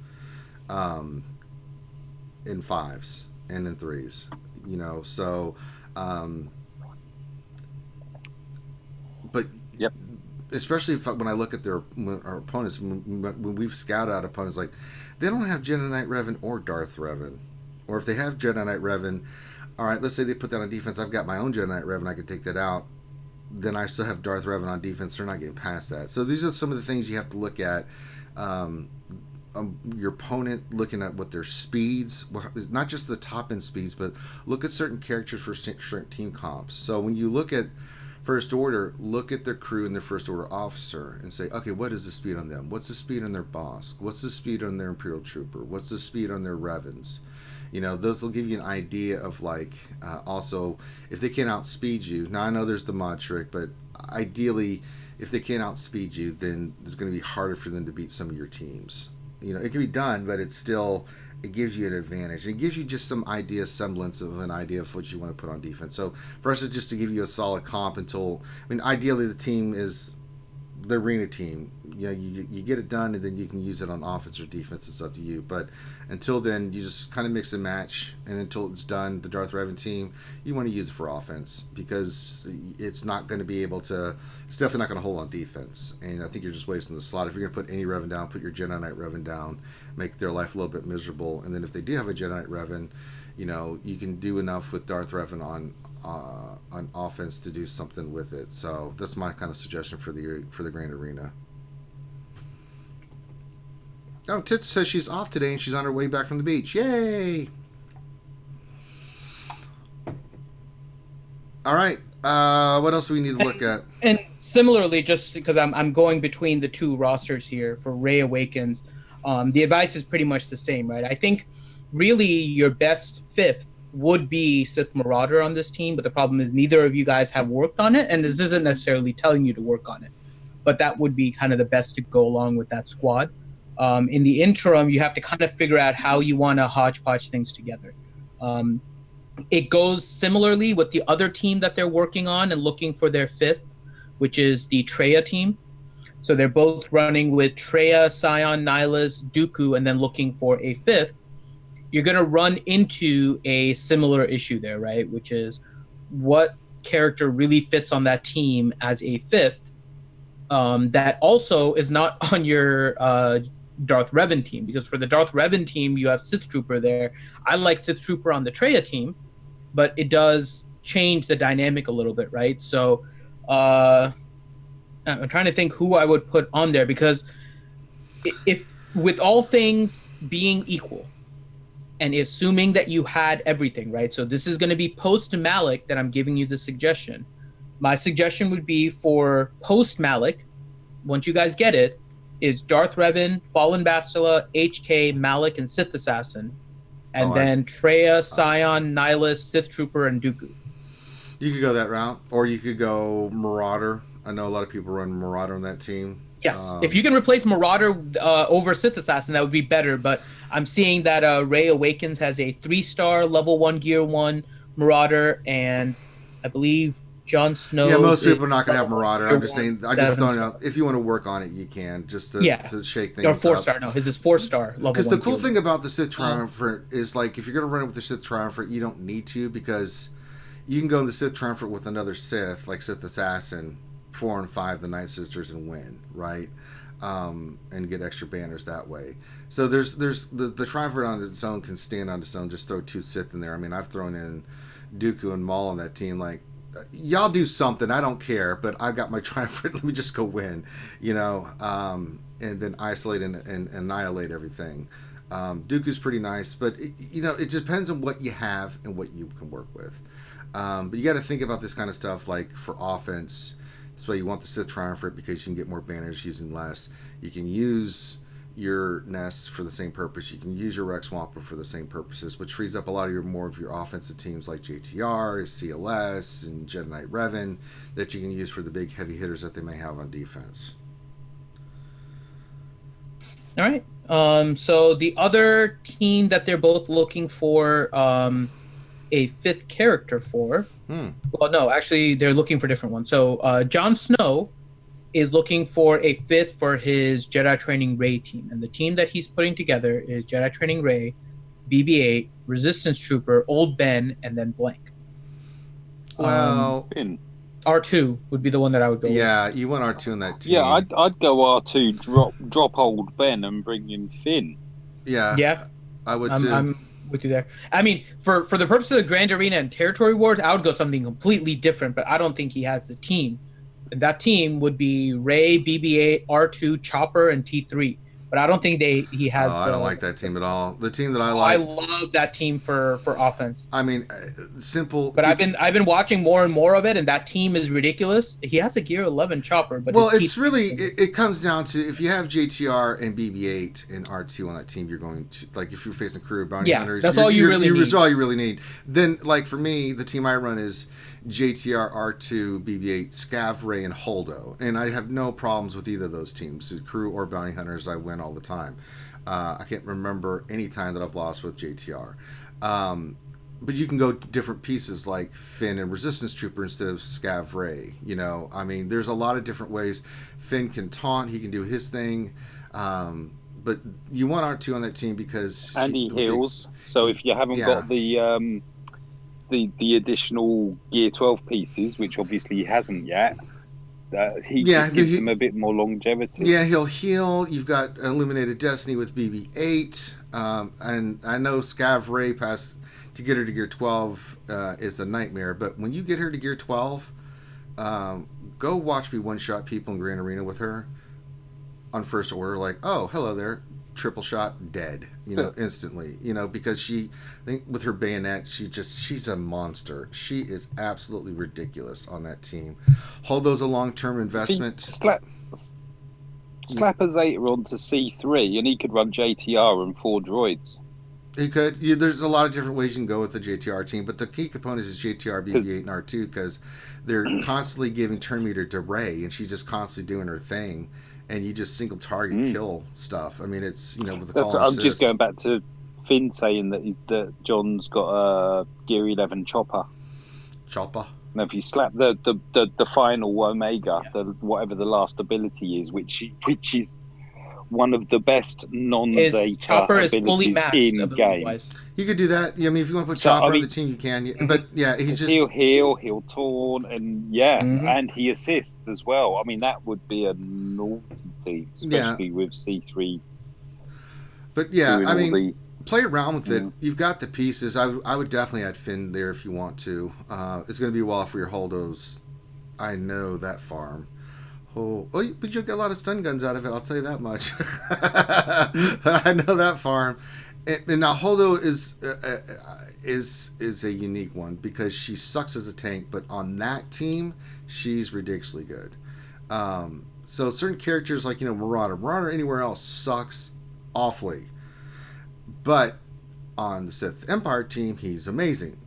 in 5s and in 3s, so, but yep. Especially when I look at our opponents, when we've scouted out opponents, like they don't have Jedi Knight Revan or Darth Revan, or if they have Jedi Knight Revan, all right, let's say they put that on defense. I've got my own Jedi Knight Revan, I can take that out. Then I still have Darth Revan on defense. They're not getting past that. So these are some of the things you have to look at. Your opponent, looking at what their speeds, not just the top end speeds, but look at certain characters for certain team comps. So when you look at First Order, look at their crew and their First Order officer and say, okay, what is the speed on them? What's the speed on their Bosk? What's the speed on their Imperial Trooper? What's the speed on their Revans? Those will give you an idea of also, if they can't outspeed you. Now, I know there's the mod trick, but ideally, if they can't outspeed you, then it's going to be harder for them to beat some of your teams. It can be done, but it gives you an advantage. It gives you just some semblance of an idea of what you want to put on defense. So for us, it's just to give you a solid comp ideally the team is the arena team. You get it done, and then you can use it on offense or defense. It's up to you. But until then, you just kind of mix and match. And until it's done, the Darth Revan team, you want to use it for offense because it's not going to be able to. It's definitely not going to hold on defense. And I think you're just wasting the slot. If you're going to put any Revan down, put your Jedi Knight Revan down, make their life a little bit miserable. And then if they do have a Jedi Knight Revan, you can do enough with Darth Revan on offense to do something with it. So that's my kind of suggestion for the Grand Arena. Oh, Tits says she's off today and she's on her way back from the beach. Yay! All right. What else do we need to look at? And similarly, just because I'm going between the 2 rosters here for Rey Awakens, the advice is pretty much the same, right? I think really your best 5th would be Sith Marauder on this team, but the problem is neither of you guys have worked on it, and this isn't necessarily telling you to work on it, but that would be kind of the best to go along with that squad. In the interim, you have to kind of figure out how you want to hodgepodge things together. It goes similarly with the other team that they're working on and looking for their fifth, which is the Treya team. So they're both running with Treya, Scion, Nihilus, Dooku, and then looking for a fifth. You're going to run into a similar issue there, right? Which is what character really fits on that team as a fifth that also is not on your Darth Revan team. Because for the Darth Revan team, you have Sith Trooper there. I like Sith Trooper on the Treya team, but it does change the dynamic a little bit, right? So I'm trying to think who I would put on there, because if with all things being equal and assuming that you had everything, right? So this is going to be post Malik that I'm giving you the suggestion. My suggestion would be for post Malik, once you guys get it, is Darth Revan, Fallen Bastila, HK, Malik, and Sith Assassin. And then Treya, Scion, Nihilus, Sith Trooper, and Dooku. You could go that route, or you could go Marauder. I know a lot of people run Marauder on that team. Yes, if you can replace Marauder over Sith Assassin, that would be better. But I'm seeing that Rey Awakens has a 3-star level 1 gear 1 Marauder, and I believe Jon Snow. Yeah, most people are not going to have Marauder. I'm just saying. I just don't know. If you want to work on it, you can to shake things. Or 4-star. No, his is 4-star level 1. Because the cool thing about the Sith Triumvirate is, like, if you're going to run it with the Sith Triumvirate, you don't need to, because you can go in the Sith Triumvirate with another Sith, like Sith Assassin, 4 and 5, the Night Sisters, and win, right? And get extra banners that way. So there's the Triumvirate on its own can stand on its own. Just throw 2 Sith in there. I mean, I've thrown in Dooku and Maul on that team. Like, y'all do something. I don't care, but I got my Triumvirate. Let me just go win, and then isolate and annihilate everything. Dooku's pretty nice, but it depends on what you have and what you can work with. But you got to think about this kind of stuff, like for offense. That's why you want the Sith Triumvirate, because you can get more banners using less. You can use your nests for the same purpose. You can use your Rex Wampa for the same purposes, which frees up a lot of more of your offensive teams like JTR, CLS, and Jedi Knight Revan that you can use for the big heavy hitters that they may have on defense. All right. So the other team that they're both looking for a fifth character for. Well, no, actually, they're looking for different ones. So Jon Snow is looking for a fifth for his Jedi Training Rey team. And the team that he's putting together is Jedi Training Rey, BB-8, Resistance Trooper, Old Ben, and then blank. Well, R2 would be the one that I would go with. Yeah, you want R2 in that team. Yeah, I'd go R2, drop Old Ben and bring in Finn. Yeah, I would too. I'm with you there. I mean, for the purpose of the Grand Arena and Territory Wars, I would go something completely different, but I don't think he has the team. And that team would be Rey, BB-8, R2, Chopper, and T3. But I don't think he has. I don't like that team at all. The team that I like. I love that team for offense. I mean, simple. But I've been watching more and more of it, and that team is ridiculous. He has a Gear 11 Chopper, but it's really it comes down to, if you have JTR and BB-8 and R2 on that team, you're going to, like, if you're facing crew bounty hunters, that's all you really need. That's all you really need. Then, like, for me, the team I run is JTR, R2, BB-8, Scav, Rey, and Holdo, and I have no problems with either of those teams. Crew or bounty hunters, I win all the time. I can't remember any time that I've lost with JTR. But you can go different pieces, like Finn and Resistance Trooper instead of Scav Rey. I mean, there's a lot of different ways. Finn can taunt, he can do his thing. But you want R2 on that team because he heals. So if you haven't got the additional Gear 12 pieces, which obviously he hasn't yet, he gives him a bit more longevity. Yeah, he'll heal. You've got Illuminated Destiny with BB-8. And I know Scav Rey to get her to Gear 12 is a nightmare, but when you get her to Gear 12, go watch me one-shot people in Grand Arena with her on First Order, like, oh, hello there. Triple shot, dead, instantly, because I think with her bayonet, she's a monster. She is absolutely ridiculous on that team. Holdo's a long-term investment. Slap a Zeta onto C3 and he could run JTR and 4 droids. He could. There's a lot of different ways you can go with the JTR team, but the key component is JTR, BB-8, and R2, because they're constantly giving turn meter to Rey, and she's just constantly doing her thing. and you just single target kill stuff. I mean, it's with the call I'm assist. just going back to Finn saying that John's got a Gear 11 chopper. Chopper. And if you slap the final Omega, whatever the last ability is, which is one of the best non-Zeta His chopper is fully abilities maxed in game. ability-wise. You could do that. Yeah, I mean, if you want to put So, Chopper I mean- on the team, you can. But yeah, he's just He'll heal, he'll taunt, and and he assists as well. I mean, that would be a naughty team, especially with C3. But yeah, doing I all mean, play around with it. You've got the pieces. I would definitely add Finn there if you want to. It's going to be a while for your Holdos. I know that farm. But you'll get a lot of stun guns out of it. I'll tell you that much. I know that farm. And now Holdo is a unique one because she sucks as a tank, but on that team, she's ridiculously good. So certain characters like Marauder anywhere else sucks awfully, but on the Sith Empire team, he's amazing.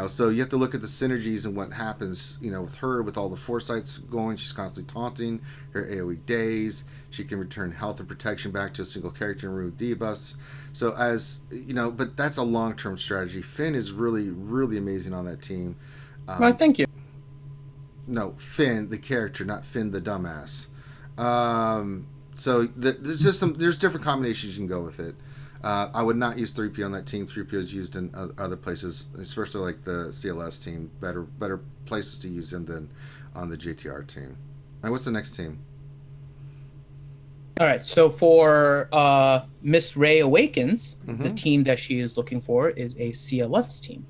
So you have to look at the synergies and what happens, with her, with all the foresights going. She's constantly taunting, her AoE days. She can return health and protection back to a single character and remove debuffs. So but that's a long-term strategy. Finn is really, really amazing on that team. Well, thank you. No, Finn, the character, not Finn the dumbass. So there's different combinations you can go with it. I would not use 3PO on that team. 3PO is used in other places, especially like the CLS team. Better places to use him than on the JTR team. All right, what's the next team? All right, so for Miss Ray Awakens, the team that she is looking for is a CLS team.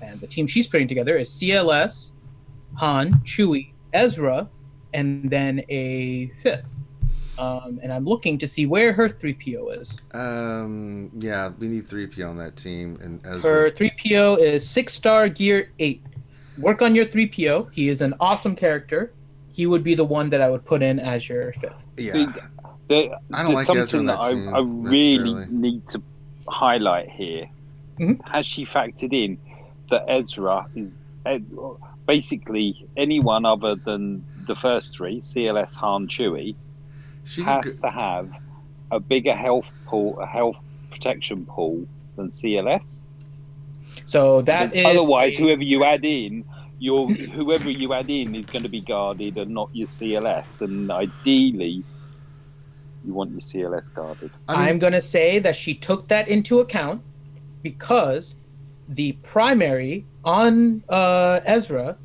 And the team she's putting together is CLS, Han, Chewie, Ezra, and then a fifth. And I'm looking to see where her 3PO is. Yeah, we need 3PO on that team. And Ezra. Her 3PO is 6-star Gear 8. Work on your 3PO. He is an awesome character. He would be the one that I would put in as your fifth. Yeah. I don't like Ezra on that team. I really need to highlight here. Has she factored in that Ezra is basically anyone other than the first three, CLS, Han, Chewie, has to have a bigger health protection pool than CLS? So that is otherwise, whoever you add in is going to be guarded and not your CLS. And ideally, you want your CLS guarded. I'm going to say that she took that into account because the primary on Ezra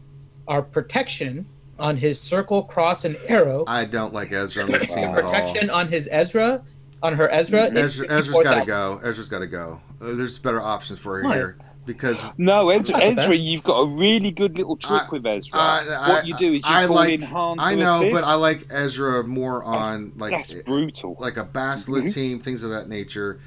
are protection on his circle, cross, and arrow. I don't like Ezra on this team at all. Protection on his Ezra, on her Ezra. Ezra's got to go. Ezra's got to go. There's better options for her here. Because Ezra, you've got a really good little trick with Ezra. What you do is you call in Han to I know, assist. but I like Ezra more on that's brutal, like a Basilisk team, things of that nature.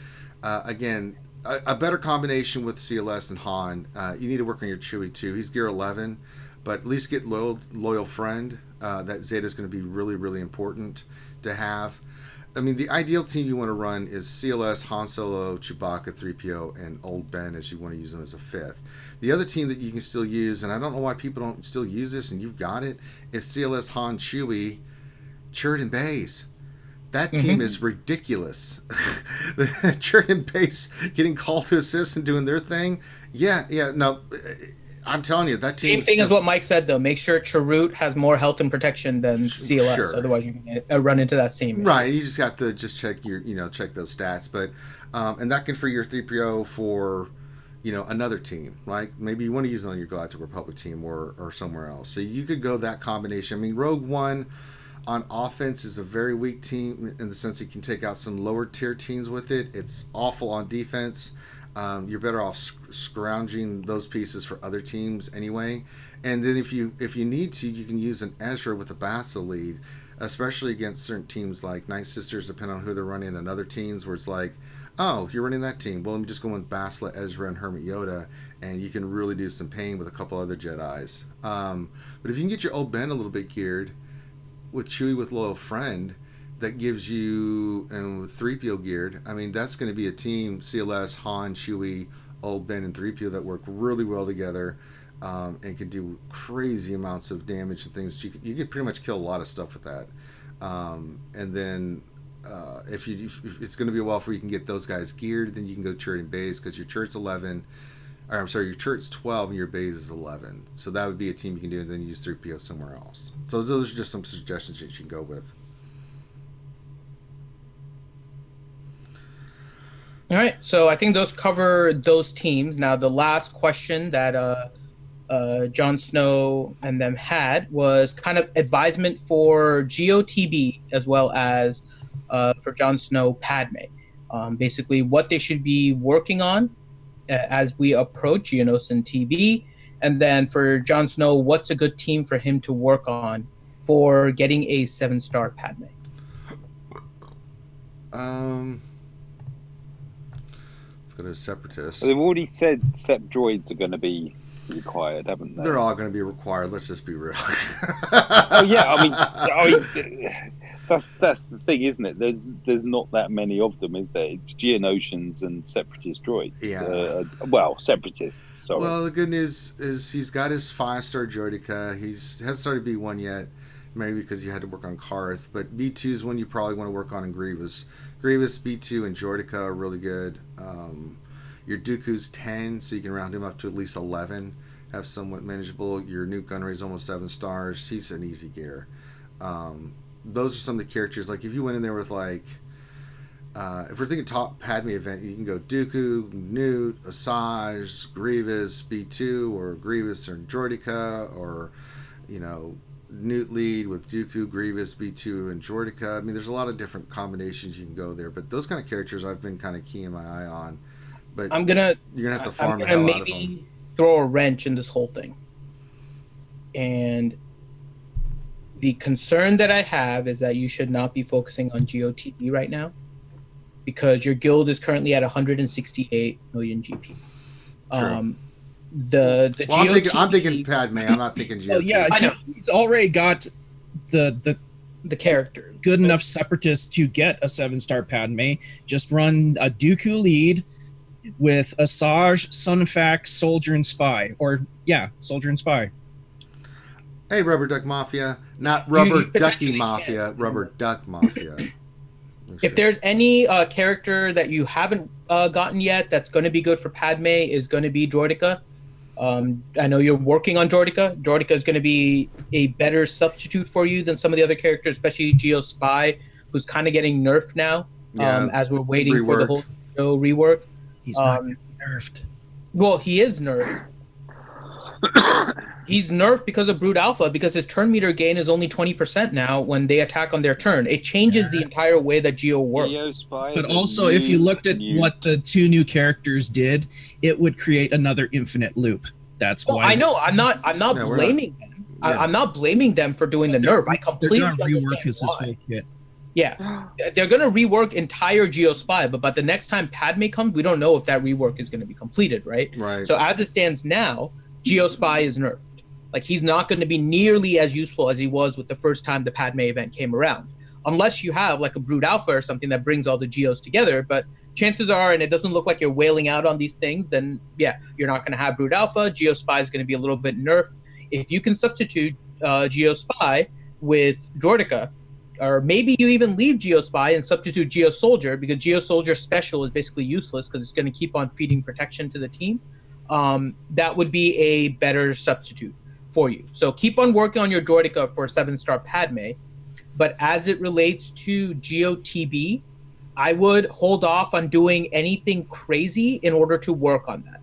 Again, a better combination with CLS and Han. You need to work on your Chewie too. He's Gear 11, but at least get loyal friend. That Zeta is going to be really, really important to have. I mean, the ideal team you want to run is CLS, Han Solo, Chewbacca, 3PO, and Old Ben as you want to use them as a fifth. The other team that you can still use, and I don't know why people don't still use this, and you've got it, is CLS, Han, Chewie, Chirrut, and Baze. That team is ridiculous. Chirrut and Baze getting called to assist and doing their thing. No, I'm telling you, that team. Same thing as what Mike said, though. Make sure Chirrut has more health and protection than CLS. Sure. Otherwise, you can run into that same issue. Right. You just have to check check those stats. But and that can free your 3PO for another team. Like maybe you want to use it on your Galactic Republic team or somewhere else. So you could go that combination. I mean, Rogue One on offense is a very weak team in the sense you can take out some lower tier teams with it. It's awful on defense. You're better off scrounging those pieces for other teams anyway. And then if you need to, you can use an Ezra with a Bassa lead, especially against certain teams like Night Sisters, depending on who they're running, and other teams where it's like, oh, you're running that team. Well, let me just go with Bassa, Ezra, and Hermit Yoda, and you can really do some pain with a couple other Jedis. But if you can get your Old Ben a little bit geared with Chewie with Loyal Friend, that gives you, and with 3PO geared, I mean, that's going to be a team, CLS, Han, Chewie, Old Ben, and 3PO that work really well together and can do crazy amounts of damage and things. You could pretty much kill a lot of stuff with that. And then if it's going to be a while before you can get those guys geared, then you can go chart and base because your chart's 11. Or I'm sorry, your chart's 12 and your base is 11. So that would be a team you can do, and then use 3PO somewhere else. So those are just some suggestions that you can go with. All right, so I think those cover those teams. Now, the last question that Jon Snow and them had was kind of advisement for GOTB as well as for Jon Snow Padme. Basically, what they should be working on as we approach Geonosis TB, and then for Jon Snow, what's a good team for him to work on for getting a 7-star Padme? Let's go to Separatists. They've already said Sep droids are going to be required, haven't they? They're all going to be required. Let's just be real. Oh yeah, I mean, that's the thing, isn't it? There's not that many of them, is there? It's Geonosians and Separatist droids. Yeah. Separatists. Sorry. Well, the good news is he's got his 5-star Droideka. He hasn't started B1 yet, maybe because you had to work on Karth. But B2 is one you probably want to work on in Grievous. Grievous, B2, and Droideka are really good. Your Dooku's 10, so you can round him up to at least 11. Have somewhat manageable. Your Nuke Gunray is almost 7 stars. He's an easy gear. Those are some of the characters. Like if you went in there with like, if we're thinking top Padme event, you can go Dooku, Newt, Asajj, Grievous, B2, or Grievous or Droideka, or Newt lead with Dooku, Grievous, B2, and Droideka. I mean, there's a lot of different combinations you can go there, but those kind of characters I've been kind of keying my eye on. But you're gonna have to farm the hell out of them. Throw a wrench in this whole thing, and the concern that I have is that you should not be focusing on GOTB right now, because your guild is currently at 168 million GP. I'm thinking Padme. I'm not thinking GOTB. Oh yeah, I know. He's already got the character good enough separatists to get a 7-star Padme. Just run a Dooku lead with Asajj, Sunfax, Soldier, and Spy. Soldier and Spy. Hey, Rubber Duck Mafia. Not Rubber Ducky Mafia, Rubber Duck Mafia. If there's any character that you haven't gotten yet that's going to be good for Padme, is going to be Droideka. I know you're working on Droideka. Droideka is going to be a better substitute for you than some of the other characters, especially Geo Spy, who's kind of getting nerfed now as we're waiting for the whole show rework. He's not nerfed. Well, he is nerfed. He's nerfed because of Brood Alpha, because his turn meter gain is only 20% now when they attack on their turn. It changes the entire way that Geo works. But also, if you looked at what the 2 new characters did, it would create another infinite loop. That's why. I know. I'm not blaming them. I'm not blaming them for doing the nerf. I completely they're gonna rework his whole kit. Yeah, they're going to rework entire Geospy, but by the next time Padme comes, we don't know if that rework is going to be completed, right? Right. So as it stands now, Geospy is nerfed. Like, he's not going to be nearly as useful as he was with the first time the Padme event came around. Unless you have, like, a Brood Alpha or something that brings all the Geos together, but chances are, and it doesn't look like you're wailing out on these things, then, yeah, you're not going to have Brood Alpha. Geospy is going to be a little bit nerfed. If you can substitute Geospy with Droideka, or maybe you even leave Geospy and substitute Geo Soldier, because Geo Soldier special is basically useless because it's going to keep on feeding protection to the team. That would be a better substitute for you. So keep on working on your Droideka for 7-star Padme. But as it relates to GOTB, I would hold off on doing anything crazy in order to work on that.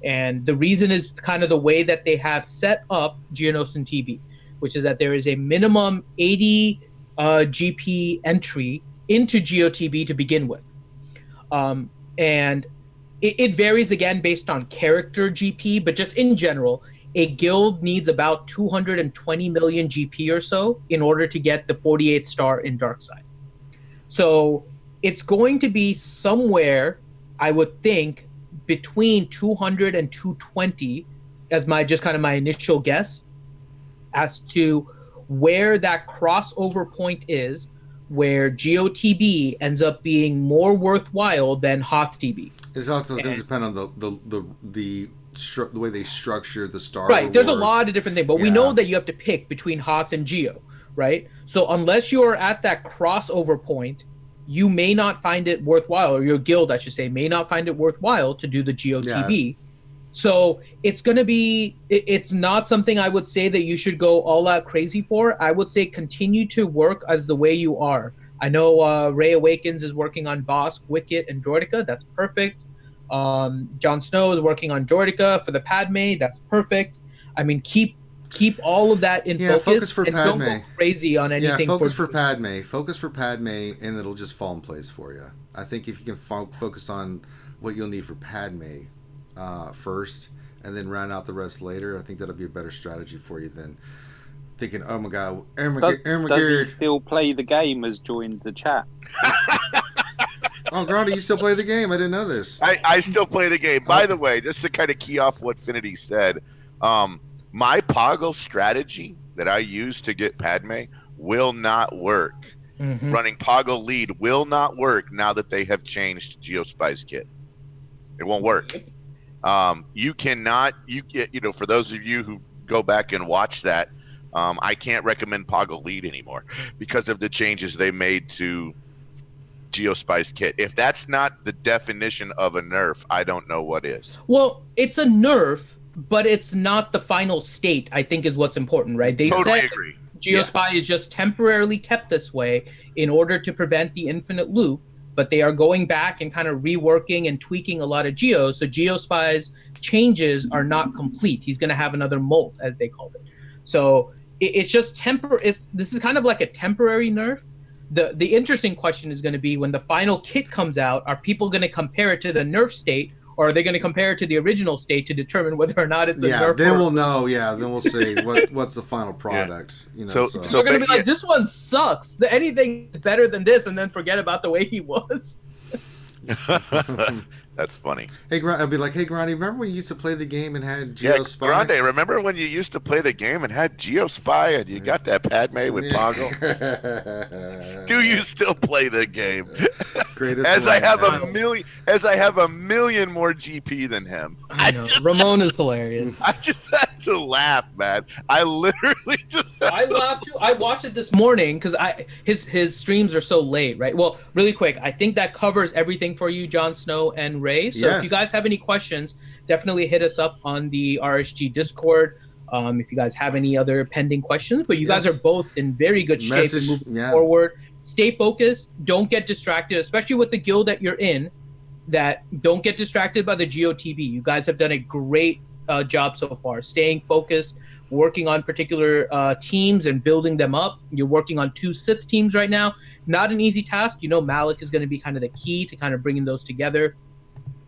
And the reason is kind of the way that they have set up Geonosis TB, which is that there is a minimum 80 GP entry into GOTB to begin with. And it varies again based on character GP, but just in general, a guild needs about 220 million GP or so in order to get the 48th star in Darkside. So it's going to be somewhere, I would think, between 200 and 220 as my initial guess as to where that crossover point is, where GOTB ends up being more worthwhile than HothTB. It's also going to depend on the way they structure the star. Right, there's a reward. lot of different things, but we know that you have to pick between Hoth and Geo, right? So unless you're at that crossover point, you may not find it worthwhile, or your guild, I should say, may not find it worthwhile to do the GOTB. So it's going to be, it's not something I would say that you should go all out crazy for. I would say continue to work as the way you are. I know Ray Awakens is working on Bosk, Wicket, and Droidica. That's perfect. Jon Snow is working on Droidica for the Padme. That's perfect. I mean, keep all of that in focus for and Padme. don't go crazy on anything. Focus for Padme. Focus for Padme, and it'll just fall in place for you. I think if you can focus on what you'll need for Padme first, and then round out the rest later, I think that'll be a better strategy for you than thinking, oh my God, does he still play the game? Has joined the chat. Oh, Grundy, you still play the game? I didn't know this. I still play the game. By the way, just to kind of key off what Finity said, my Poggle strategy that I use to get Padme will not work. Mm-hmm. Running Poggle lead will not work now that they have changed Geospy's kit. It won't work. You cannot, for those of you who go back and watch that, I can't recommend Poggle lead anymore because of the changes they made to Geospy's kit. If that's not the definition of a nerf, I don't know what is. Well, it's a nerf, but it's not the final state, I think, is what's important, right? They Totally said agree. Geospy is just temporarily kept this way in order to prevent the infinite loop, but they are going back and kind of reworking and tweaking a lot of Geos, so Geospy's changes are not complete. He's going to have another molt, as they called it. So it's just this is kind of like a temporary nerf. The interesting question is going to be when the final kit comes out, are people going to compare it to the nerf state, or are they going to compare it to the original state to determine whether or not it's a nerf? Then we'll know. Yeah, then we'll see what's the final product. Yeah. So they're going to be like, this one sucks. Anything is better than this, and then forget about the way he was. That's funny. Hey, I'll be like, hey, Grundy, remember when you used to play the game and had Geospy? Yeah, Grande, remember when you used to play the game and had Geospy and you got that Padme with Poggle? Do you still play the game? Greatest I have a million more GP than him. I know. Ramon is hilarious. I just had to laugh, man. I literally just. I laughed too. I watched it this morning because his streams are so late, right? Well, really quick, I think that covers everything for you, Jon Snow and Ray. So if you guys have any questions, definitely hit us up on the RSG Discord. If you guys have any other pending questions, but you guys are both in very good shape and moving forward. Stay focused. Don't get distracted, especially with the guild that you're in. Don't get distracted by the GOTB. You guys have done a great job so far, staying focused, working on particular teams and building them up. You're working on 2 Sith teams right now. Not an easy task. Malik is going to be kind of the key to kind of bringing those together.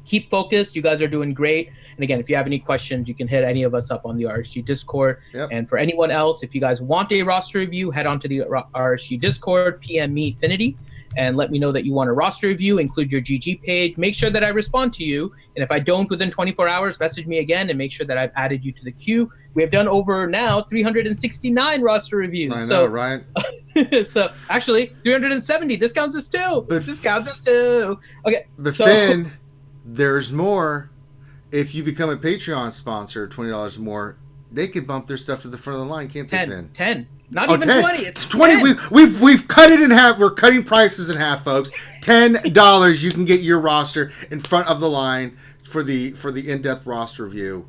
Keep focused. You guys are doing great. And again, if you have any questions, you can hit any of us up on the RSG Discord. Yep. And for anyone else, if you guys want a roster review, head on to the RSG Discord, PM me Finity, and let me know that you want a roster review. Include your GG page. Make sure that I respond to you. And if I don't within 24 hours, message me again and make sure that I've added you to the queue. We have done over now 369 roster reviews. I know, right? So actually, 370. This counts as 2. This counts as 2. Okay. But Finn, there's more. If you become a Patreon sponsor, $20 more, they can bump their stuff to the front of the line, can't they, Finn? 10. Not even 10. 20. It's 20. We've cut it in half. We're cutting prices in half, folks. $10. You can get your roster in front of the line for the in-depth roster review.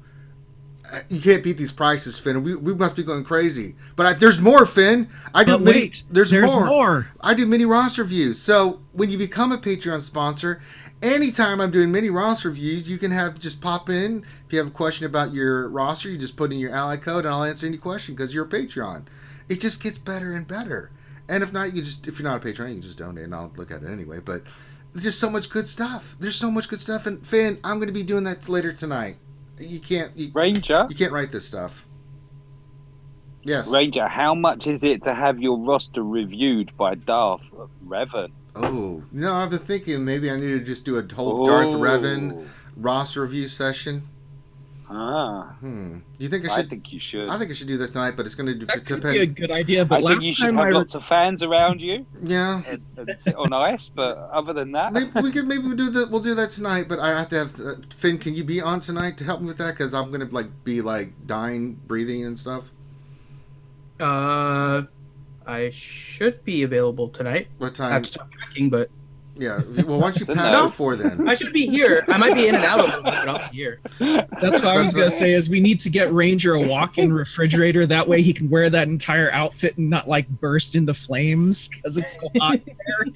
You can't beat these prices, Finn. We must be going crazy. But there's more, Finn. There's more. I do mini roster reviews. So when you become a Patreon sponsor, anytime I'm doing mini roster reviews, you can just pop in. If you have a question about your roster, you just put in your ally code, and I'll answer any question because you're a Patreon. It just gets better and better. And if not, if you're not a Patreon, you can just donate, and I'll look at it anyway. But there's just so much good stuff. There's so much good stuff. And Finn, I'm going to be doing that later tonight. Ranger? You can't write this stuff. Yes. Ranger, how much is it to have your roster reviewed by Darth Revan? Oh, I've been thinking maybe I need to just do a whole Darth Revan roster review session. You think I should? I think you should. I think I should do that tonight, but it's going to depend. That could be a good idea, but I think you should have lots of fans around you. Yeah. And sit on ice, but other than that, we'll do that tonight. But I have to have Finn. Can you be on tonight to help me with that? Because I'm going to be dying, breathing, and stuff. I should be available tonight. What I have time? to stop checking, but Yeah. Well, why don't you Good pack enough. before then? I should be here. I might be in and out a little bit, but I'll be here. That's what I was gonna say. Is we need to get Ranger a walk-in refrigerator. That way he can wear that entire outfit and not like burst into flames because it's so hot there.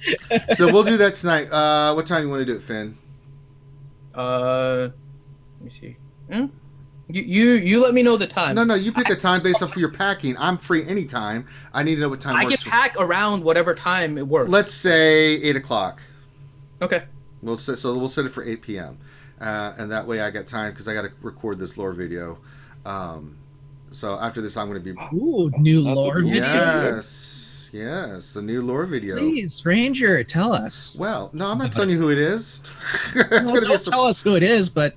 So we'll do that tonight. What time you want to do it, Finn? Let me see. You let me know the time. No, you pick a time based off of your packing. I'm free anytime. I need to know what time I works. can pack around whatever time it works. Let's say 8 o'clock. Okay. We'll set it for 8 p.m. And that way I got time because I got to record this lore video. So after this, I'm going to be. Ooh, new lore video. Yes, a new lore video. Please, Ranger, tell us. Well, no, I'm not telling you who it is. It's Well, gonna be don't tell us who it is, but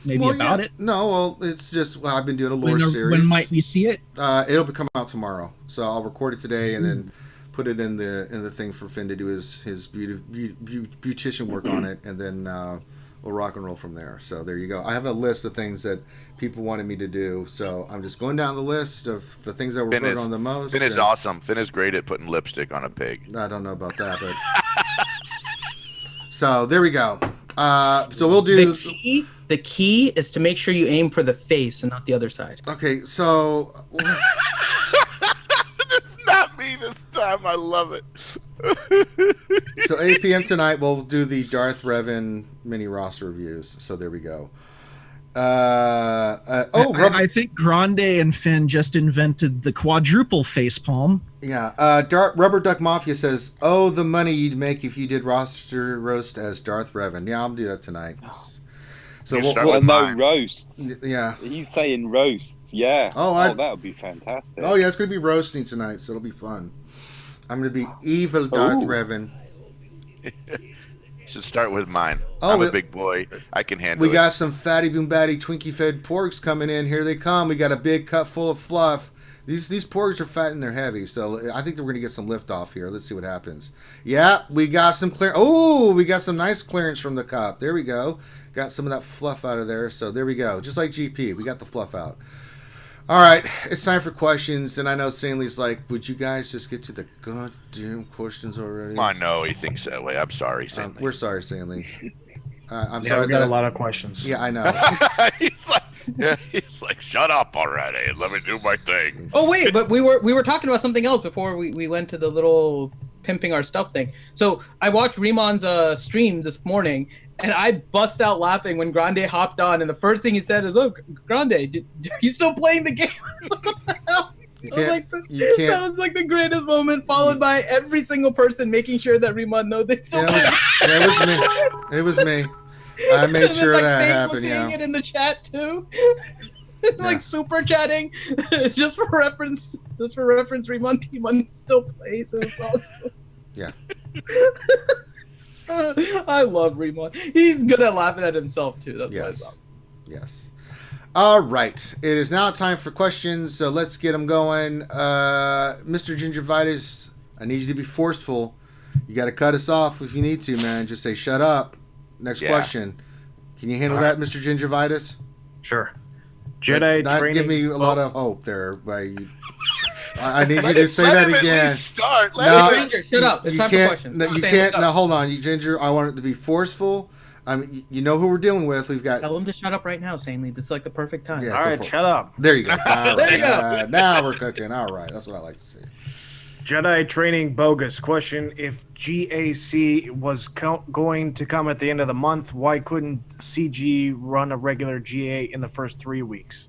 maybe about it. No, well, it's just I've been doing a lore When, series. when might we see it? It'll come out tomorrow, so I'll record it today and then put it in the thing for Finn to do his beautician work on it, and then we'll rock and roll from there. So there you go. I have a list of things that people wanted me to do, so I'm just going down the list of the things that we're working on the most. Finn is awesome. Finn is great at putting lipstick on a pig. I don't know about that, but so there we go. So we'll do the key is to make sure you aim for the face and not the other side. Okay, so It's not me this time. I love it. so 8 p.m. tonight we'll do the Darth Revan mini roster reviews. So there we go. I think Grande and Finn just invented the quadruple facepalm. Yeah. Rubber Duck Mafia says, "Oh, the money you'd make if you did roster roast as Darth Revan." Yeah, I'll do that tonight. So You start we'll with mine. roasts. yeah. He's saying roasts. Yeah. Oh, that would be fantastic. Oh yeah, it's gonna be roasting tonight, so it'll be fun. I'm gonna be evil Darth Revan. Should start with mine. Oh, I'm a big boy. I can handle it. We got some fatty boom batty Twinkie fed porks coming in. Here they come. We got a big cup full of fluff. These porks are fat and they're heavy, so I think that we're gonna get some lift off here. Let's see what happens. Yeah, we got some clear. Oh, we got some nice clearance from the cup. There we go. Got some of that fluff out of there. So there we go. Just like GP, we got the fluff out. All right, it's time for questions, and I know Stanley's like, "Would you guys just get to the goddamn questions already?" I know he thinks that way. I'm sorry, Stanley. We're sorry, Stanley. I'm Yeah, sorry. we got a lot of questions. Yeah, I know. he's like, shut up already and let me do my thing. Oh wait, but we were talking about something else before we went to the little pimping our stuff thing. So I watched Rimon's stream this morning, and I bust out laughing when Grande hopped on, and the first thing he said is, "Oh, Grande, are you still playing the game?" I was like, what the hell? That was like the greatest moment, followed by every single person making sure that Rimon knows they still play. It was me. It was me. I made sure like, that Nate happened. was Yeah. seeing it in the chat too. Like super chatting, just for reference. Rimon still plays. It was awesome. Yeah. I love Rimon. He's good at laughing at himself too. That's why it's awesome. Yes. All right. It is now time for questions, so let's get them going. Mr. Gingivitis, I need you to be forceful. You got to cut us off if you need to, man. Just say, shut up. Next question. Can you handle that, Mr. Gingivitis? Sure. Jedi Not training. give me a lot of hope there. I need you to say that again. Ranger, shut up. It's time for questions. No, you can't. Now, hold on. You, Ginger, I want it to be forceful. I mean, you know who we're dealing with. We've got. Tell him to shut up right now, Sanely. This is like the perfect time. Yeah, All right, shut up. There you go. All There you right. go. Now we're cooking. All right. That's what I like to see. Jedi training bogus. Question: if GAC was going to come at the end of the month, why couldn't CG run a regular GA in the first 3 weeks?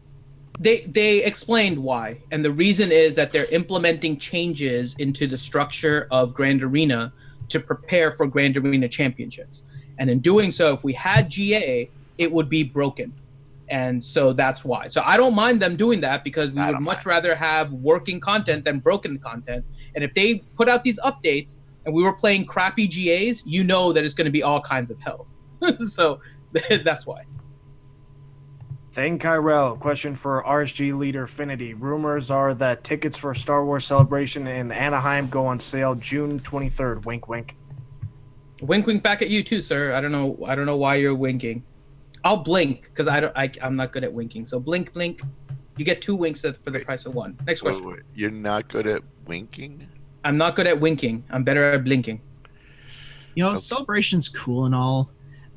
They explained why, and the reason is that they're implementing changes into the structure of Grand Arena to prepare for Grand Arena championships. And in doing so, if we had GA, it would be broken. And so that's why. So I don't mind them doing that because we would much rather have working content than broken content. And if they put out these updates and we were playing crappy GAs, you know that it's going to be all kinds of hell. So that's why. Thane Kyrell, question for RSG leader Finity. Rumors are that tickets for Star Wars Celebration in Anaheim go on sale June 23rd. Wink, wink. Wink, wink back at you too, sir. I don't know why you're winking. I'll blink because I'm not good at winking. So blink, blink. You get 2 winks for the price of 1. Next question. Wait. You're not good at winking? I'm not good at winking. I'm better at blinking. You know, Celebration's cool and all,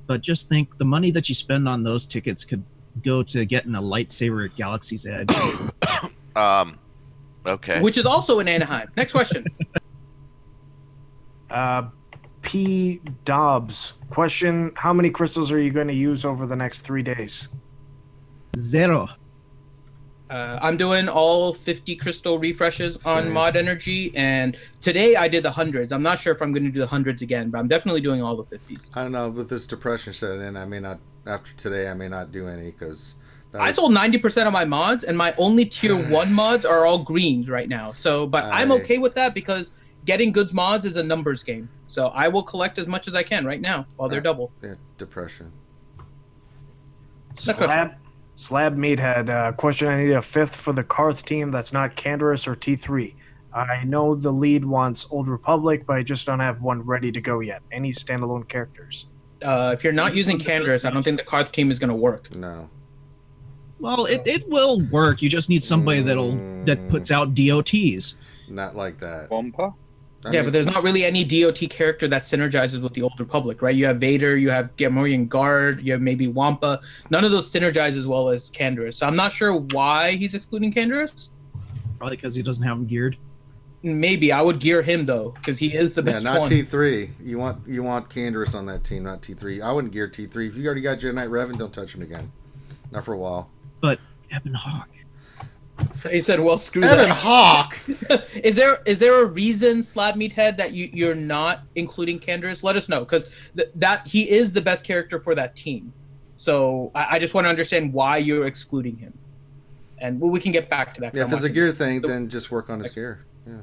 but just think the money that you spend on those tickets could go to getting a lightsaber at Galaxy's Edge. Okay. Which is also in Anaheim. Next question. P. Dobbs. Question, how many crystals are you going to use over the next 3 days? 0. I'm doing all 50 crystal refreshes on Same. Mod Energy, and today I did the hundreds. I'm not sure if I'm going to do the hundreds again, but I'm definitely doing all the 50s. I don't know, with this depression setting in, I may not, after today, I may not do any, because... I sold 90% of my mods, and my only tier 1 mods are all greens right now. So, but I'm okay with that because getting goods mods is a numbers game. So I will collect as much as I can right now while they're double. Yeah, depression. Slab Meathead. Question, I need a 5th for the Karth team that's not Canderous or T3. I know the lead wants Old Republic, but I just don't have one ready to go yet. Any standalone characters? If you're not using Canderous, I don't think the Karth team is going to work. No. Well, it will work. You just need somebody that puts out DOTs. Not like that. Wampa? But there's not really any DOT character that synergizes with the Old Republic, right? You have Vader, you have Gamorrean Guard, you have maybe Wampa. None of those synergize as well as Canderous. So I'm not sure why he's excluding Canderous. Probably because he doesn't have them geared. Maybe I would gear him though, because he is the best not one. T3. You want Canderous on that team, not T3. I wouldn't gear T3. If you already got Jedi Knight Revan, don't touch him again. Not for a while. But Ebon Hawk. He said, "Well, screw Ebon that." Hawk. Is there a reason, Slab Meathead, that you're not including Canderous? Let us know, because that he is the best character for that team. So I just want to understand why you're excluding him, and we can get back to that. Yeah, if it's a gear thing, then just work on his gear. Yeah.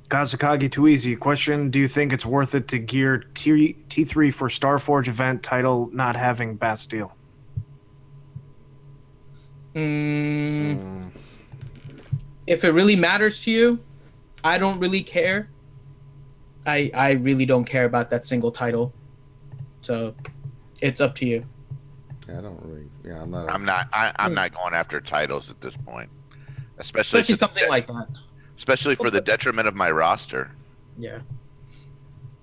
Kazukagi Too Easy. Question, do you think it's worth it to gear T3 for Starforge event title not having Bastille? If it really matters to you, I don't really care. I really don't care about that single title. So it's up to you. Yeah, I don't really. Yeah, I'm not. I'm not going after titles at this point, especially something like that. Especially for the detriment of my roster. Yeah.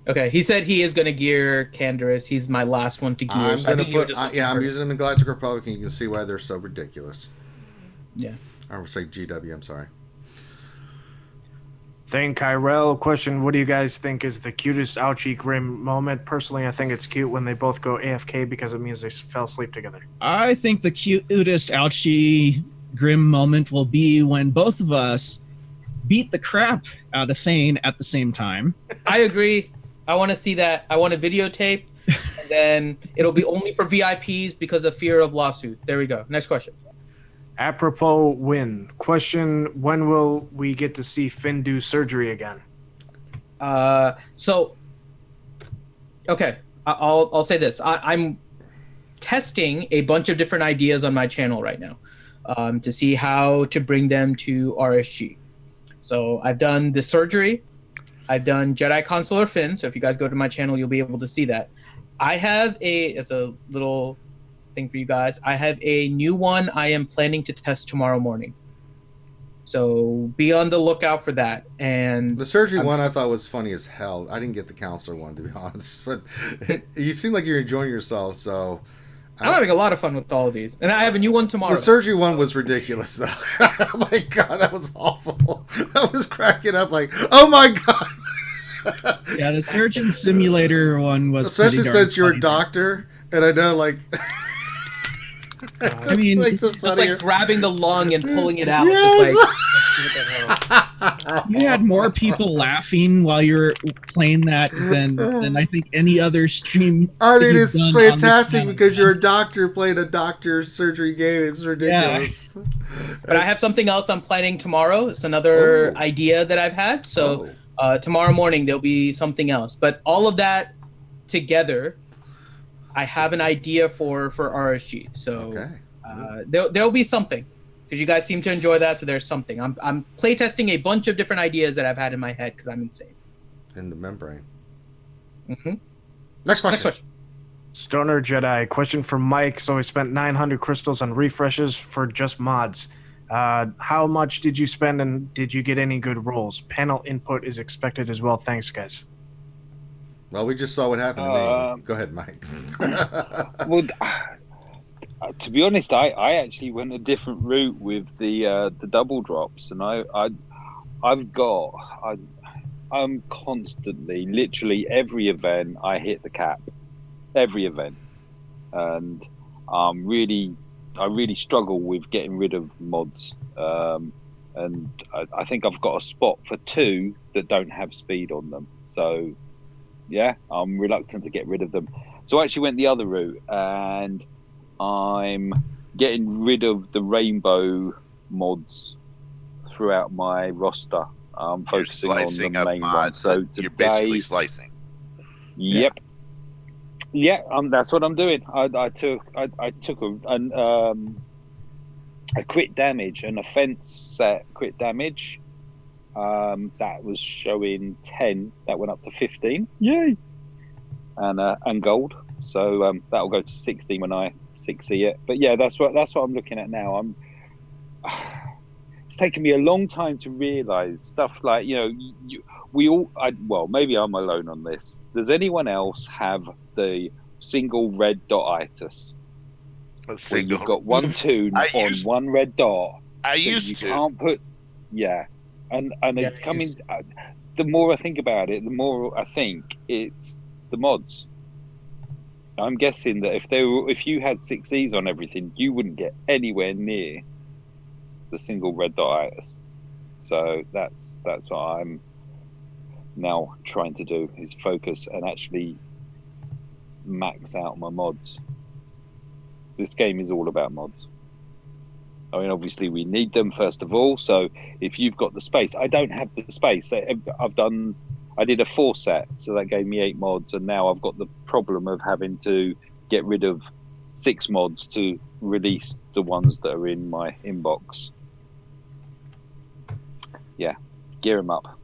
Okay, he said he is going to gear Canderous. He's my last one to gear. I'm using them in Galactic Republic, and you can see why they're so ridiculous. Yeah. I would say GW. I'm sorry. Thank Kyrell. Question, what do you guys think is the cutest Ouchie Grim moment? Personally, I think it's cute when they both go AFK because it means they fell asleep together. I think the cutest Ouchie Grim moment will be when both of us beat the crap out of Thane at the same time. I agree. I want to see that. I want a videotape, and then it'll be only for VIPs because of fear of lawsuit. There we go. Next question. Apropos win. Question, when will we get to see Finn do surgery again? Okay, I'll say this. I'm testing a bunch of different ideas on my channel right now to see how to bring them to RSG. So I've done the surgery. I've done Jedi Consular Finn, so if you guys go to my channel, you'll be able to see that. I have as a little thing for you guys, I have a new one I am planning to test tomorrow morning. So be on the lookout for that. And the surgery one I thought was funny as hell. I didn't get the counselor one, to be honest, but you seem like you're enjoying yourself, so... I'm having a lot of fun with all of these. And I have a new one tomorrow. The surgery one was ridiculous, though. Oh, my God, that was awful. I was cracking up like, oh, my God. Yeah, the Surgeon Simulator one was especially since you're a doctor, and I know, like... I mean, it's like grabbing the lung and pulling it out. Yes. You had more people laughing while you were playing that than I think any other stream. I mean, it's fantastic because you're a doctor playing a doctor's surgery game. It's ridiculous. Yeah. But I have something else I'm planning tomorrow. It's another idea that I've had. So tomorrow morning there'll be something else. But all of that together, I have an idea for RSG. So there'll be something. Because you guys seem to enjoy that, so there's something. I'm playtesting a bunch of different ideas that I've had in my head because I'm insane. In the membrane. Mm-hmm. Next question. Stoner Jedi. Question for Mike. So we spent 900 crystals on refreshes for just mods. How much did you spend, and did you get any good rolls? Panel input is expected as well. Thanks, guys. Well, we just saw what happened to me. Go ahead, Mike. Well, to be honest, I actually went a different route with the double drops, and I'm constantly, literally every event, I hit the cap, every event, and I really struggle with getting rid of mods, and I think I've got a spot for 2 that don't have speed on them, so yeah, I'm reluctant to get rid of them. So I actually went the other route, and I'm getting rid of the rainbow mods throughout my roster. I'm focusing on the main one. So today, you're basically slicing. Yep. Yeah, that's what I'm doing. I took a crit damage, an offense set crit damage. That was showing 10. That went up to 15. Yay! And gold. So that'll go to 16 when I 6C it. But yeah, that's what I'm looking at now. It's taken me a long time to realize stuff like, well, maybe I'm alone on this. Does anyone else have the single red dot-itis? Where you've got one tune on one red dot. I used to. Can't put, yeah. And it's coming, the more I think about it, the more I think it's the mods. I'm guessing that if you had 6Es on everything, you wouldn't get anywhere near the single red dot-itis. So that's what I'm now trying to do, is focus and actually max out my mods. This game is all about mods. I mean, obviously we need them first of all. So if you've got the space, I don't have the space. I did a 4 set, so that gave me 8 mods, and now I've got the problem of having to get rid of 6 mods to release the ones that are in my inbox. Yeah, gear them up.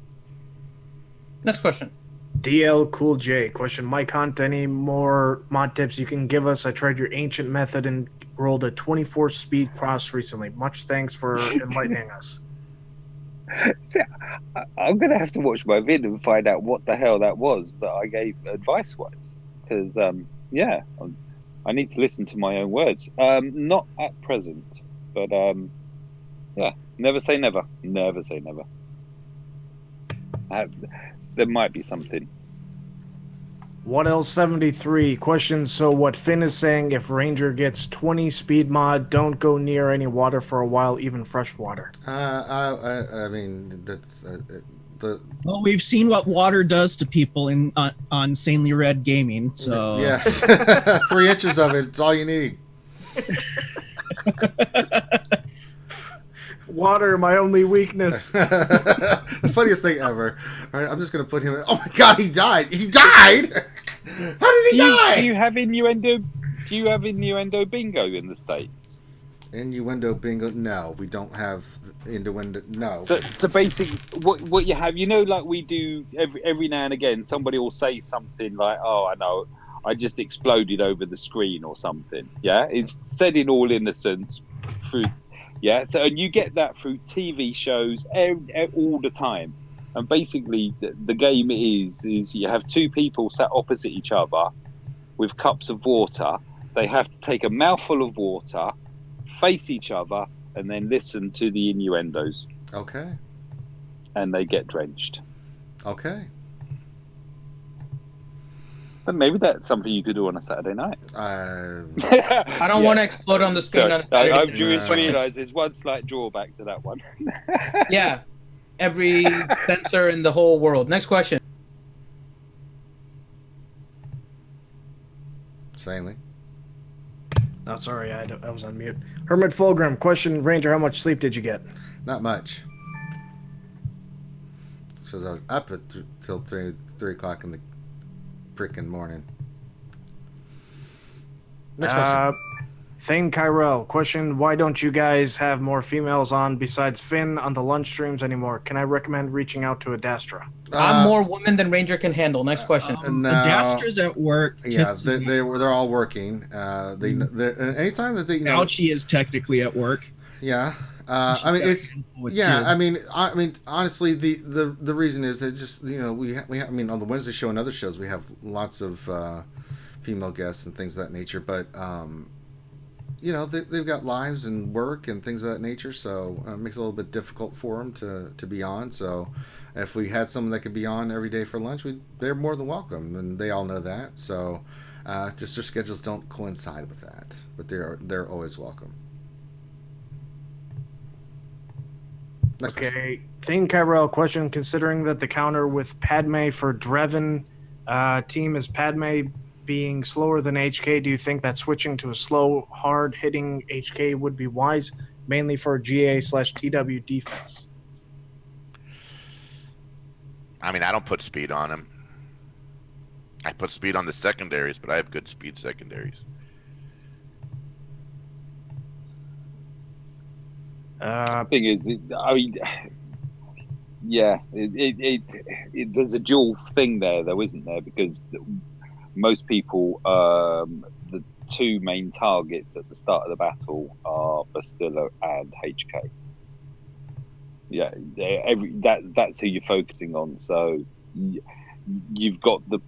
Next question. DL Cool J question: Mike Hunt, any more mod tips you can give us? I tried your ancient method and rolled a 24 speed cross recently. Much thanks for enlightening us. See, I'm gonna have to watch my vid and find out what the hell that was that I gave advice wise, because I need to listen to my own words. Not at present, but yeah, never say never. Never say never. There might be something. What else 73 question: so what Finn is saying, if Ranger gets 20 speed mod, don't go near any water for a while, even fresh water. I mean, that's Well, we've seen what water does to people on Insanely Red Gaming, so yes. 3 inches of it, it's all you need. Water, my only weakness. The funniest thing ever. All right, I'm just gonna put him in. Oh my god, he died! He died! How did he die? Do you have innuendo? Do you have innuendo bingo in the States? Innuendo bingo? No, we don't have innuendo. No. So basically, what you have, like we do every now and again, somebody will say something like, "Oh, I know, I just exploded over the screen" or something. Yeah, it's said in all innocence through. Yeah, so and you get that through TV shows all the time, and basically the game is you have 2 people sat opposite each other with cups of water. They have to take a mouthful of water, face each other, and then listen to the innuendos. Okay. And they get drenched. Okay. But maybe that's something you could do on a Saturday night. I don't want to explode on the screen on a Saturday night. I've just realised there's one slight drawback to that one. Yeah. Every sensor in the whole world. Next question. Insanely. Oh, sorry, I was on mute. Hermit Fulgrim question: Ranger, how much sleep did you get? Not much. Because I was up till 3 o'clock in the freaking morning. Next question. Thane Kyrell question: why don't you guys have more females on besides Finn on the lunch streams anymore? Can I recommend reaching out to Adastra? I'm more woman than Ranger can handle. Next question. No. Adastra's at work. Yeah, they're all working. Anytime that they Fauci is technically at work. Yeah. I mean, it's yeah. I mean, honestly, the reason is that just I mean, on the Wednesday show and other shows we have lots of female guests and things of that nature, but they've got lives and work and things of that nature, so it makes it a little bit difficult for them to be on. So if we had someone that could be on every day for lunch, they're more than welcome, and they all know that. So just their schedules don't coincide with that, but they're always welcome. Next Okay, Thane Kyrell question: considering that the counter with Padme for Dreven team is Padme being slower than HK, do you think that switching to a slow, hard-hitting HK would be wise, mainly for GA/TW defense? I mean, I don't put speed on him. I put speed on the secondaries, but I have good speed secondaries. Thing is, I mean, yeah, there's a dual thing there, though, isn't there? Because most people, the two main targets at the start of the battle are Bastilla and HK. Yeah, that's who you're focusing on. So you've got the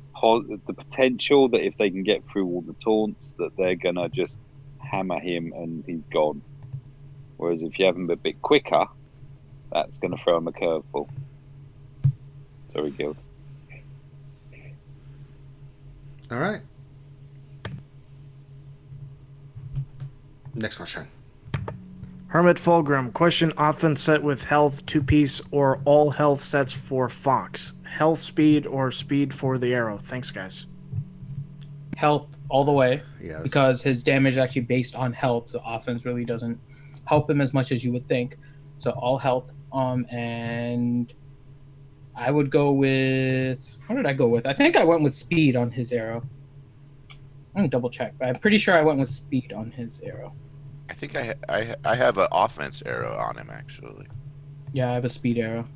potential that if they can get through all the taunts, that they're gonna just hammer him and he's gone. Whereas if you have him a bit quicker, that's going to throw him a curveball. Sorry, Guild. All right. Next question. Hermit Fulgrim question: offense set with health 2-piece or all health sets for Fox? Health speed or speed for the arrow? Thanks, guys. Health all the way. Yes. Because his damage is actually based on health. So offense really doesn't help him as much as you would think. So all health. And I would go with... What did I go with? I think I went with speed on his arrow. I'm going to double check, but I'm pretty sure I went with speed on his arrow. I think I have an offense arrow on him, actually. Yeah, I have a speed arrow.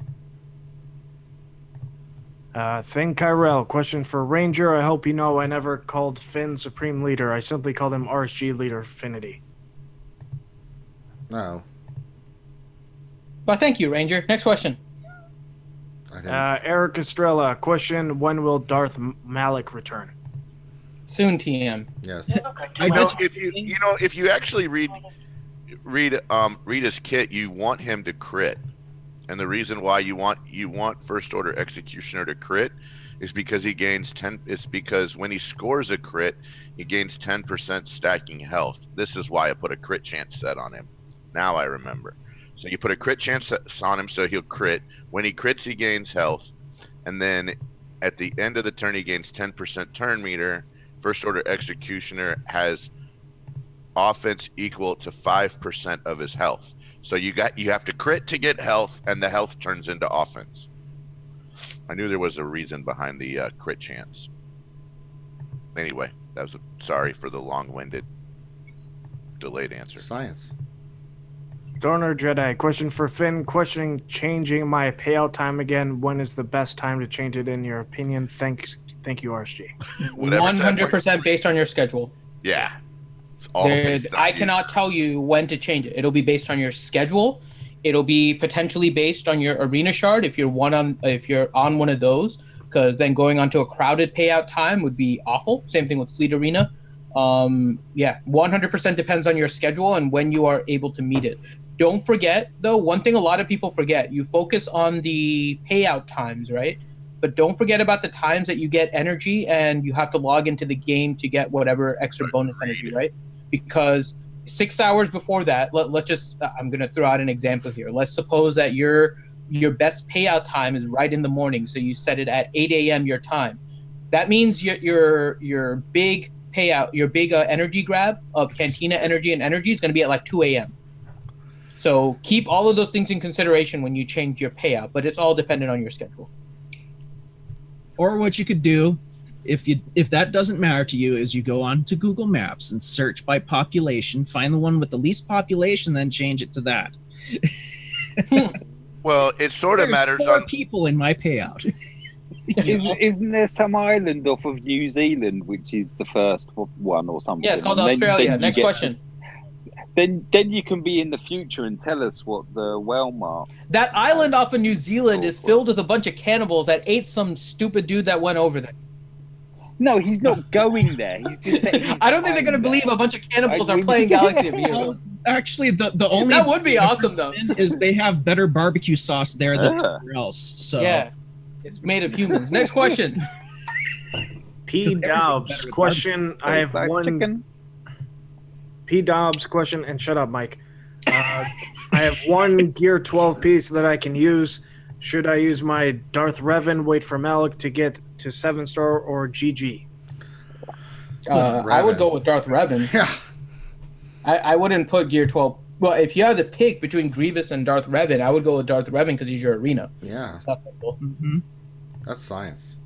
Thane Kyrell question for Ranger: I hope you know I never called Finn Supreme Leader. I simply called him RSG Leader Finity. No. But thank you, Ranger. Next question. Eric Estrella question: when will Darth Malik return? Soon, TM. Yes. If you actually read his kit, you want him to crit, and the reason why you want First Order Executioner to crit is because he gains 10. It's because when he scores a crit, he gains 10% stacking health. This is why I put a crit chance set on him. Now I remember. So you put a crit chance on him, so he'll crit. When he crits, he gains health, and then at the end of the turn, he gains 10% turn meter. First Order Executioner has offense equal to 5% of his health. So you have to crit to get health, and the health turns into offense. I knew there was a reason behind the crit chance. Anyway, sorry for the long-winded, delayed answer. Science. Dorner Jedi question for Finn questioning changing my payout time again. When is the best time to change it in your opinion? Thank you, RSG. 100% based on your schedule. Yeah. It's all based on I you. cannot tell you when to change it. It'll be based on your schedule. It'll be potentially based on your arena shard if you're on one of those, because then going on to a crowded payout time would be awful. Same thing with Fleet Arena. 100% depends on your schedule and when you are able to meet it. Don't forget, though, one thing a lot of people forget: you focus on the payout times, right? But don't forget about the times that you get energy and you have to log into the game to get whatever extra bonus energy, right? Because 6 hours before that, let's just, I'm going to throw out an example here. Let's suppose that your best payout time is right in the morning. So you set it at 8 a.m. your time. That means your big payout, your big energy grab of Cantina energy and energy is going to be at like 2 a.m. So keep all of those things in consideration when you change your payout, but it's all dependent on your schedule. Or what you could do, if that doesn't matter to you, is you go on to Google Maps and search by population, find the one with the least population, then change it to that. Well, it sort of matters 4 on people in my payout. Isn't there some island off of New Zealand which is the first one or something? Yeah, it's called And then Australia. you Next get- question. Then you can be in the future and tell us what the whale mark. That island off of New Zealand is filled with a bunch of cannibals that ate some stupid dude that went over there. No, he's not going there. He's just saying I don't think they're going to believe a bunch of cannibals are playing Galaxy of Heroes. Actually, the only That would be awesome, though. is they have better barbecue sauce there than everywhere else. So Yeah, it's made of humans. Next question. P. Dobbs question. I have one. Chicken. P. Dobbs question, and shut up, Mike. I have one Gear 12 piece that I can use. Should I use my Darth Revan, wait for Malik to get to 7-star, or GG? I would go with Darth Revan. Yeah. I wouldn't put Gear 12. Well, if you have to pick between Grievous and Darth Revan, I would go with Darth Revan because he's your arena. Yeah. That's simple. That's science.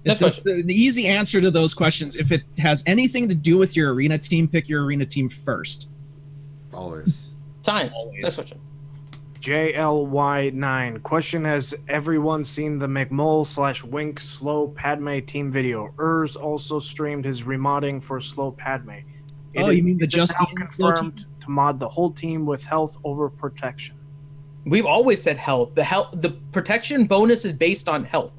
That's the easy answer to those questions. If it has anything to do with your arena team, pick your arena team first. Always. Science. Always. Next question. JLY9 question: has everyone seen the McMole/Wink slow Padme team video? Urs also streamed his remodding for slow Padme. You mean the It is now Justine confirmed to mod the whole team with health over protection. We've always said health. The protection bonus is based on health.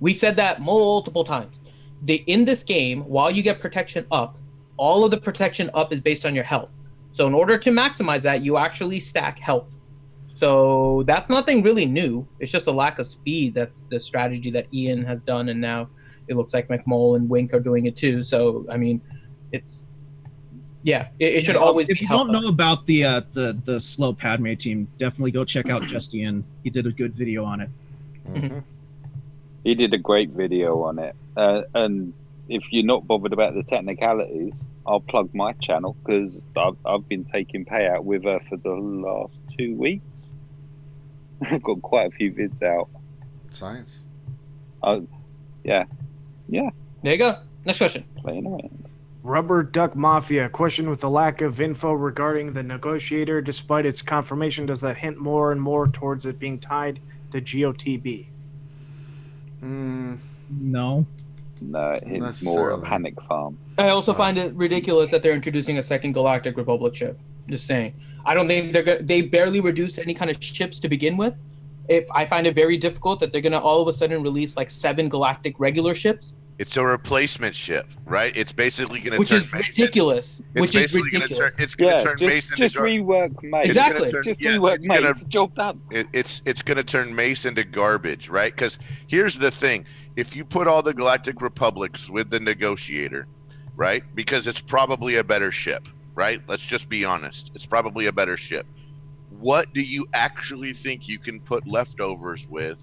We said that multiple times. In this game, while you get protection up, all of the protection up is based on your health. So in order to maximize that, you actually stack health. So that's nothing really new. It's just a lack of speed. That's the strategy that Ian has done, and now it looks like McMole and Wink are doing it too. So I mean, it should always be. If you don't know about the slow Padme team, definitely go check out Justine. He did a good video on it. Mm-hmm. He did a great video on it. And if you're not bothered about the technicalities, I'll plug my channel because I've been taking payout with her for the last 2 weeks. I've got quite a few vids out. Science. Yeah. There you go. Next question. Playing around. Rubber Duck Mafia question: with the lack of info regarding the negotiator, despite its confirmation, does that hint more and more towards it being tied to GOTB? No. No, it hints more a panic farm. I also find it ridiculous that they're introducing a second Galactic Republic ship. Just saying. I don't think they barely reduced any kind of ships to begin with. I find it very difficult that they're going to all of a sudden release like 7 Galactic regular ships. It's a replacement ship, right? It's basically going to Which turn is ridiculous. It's basically going to turn. It's going to turn Mace into rework Mace. Exactly. Rework Mace. Job done. It's going to turn Mace into garbage, right? Because here's the thing: if you put all the Galactic Republics with the Negotiator, right? Because it's probably a better ship, right? Let's just be honest. It's probably a better ship. What do you actually think you can put leftovers with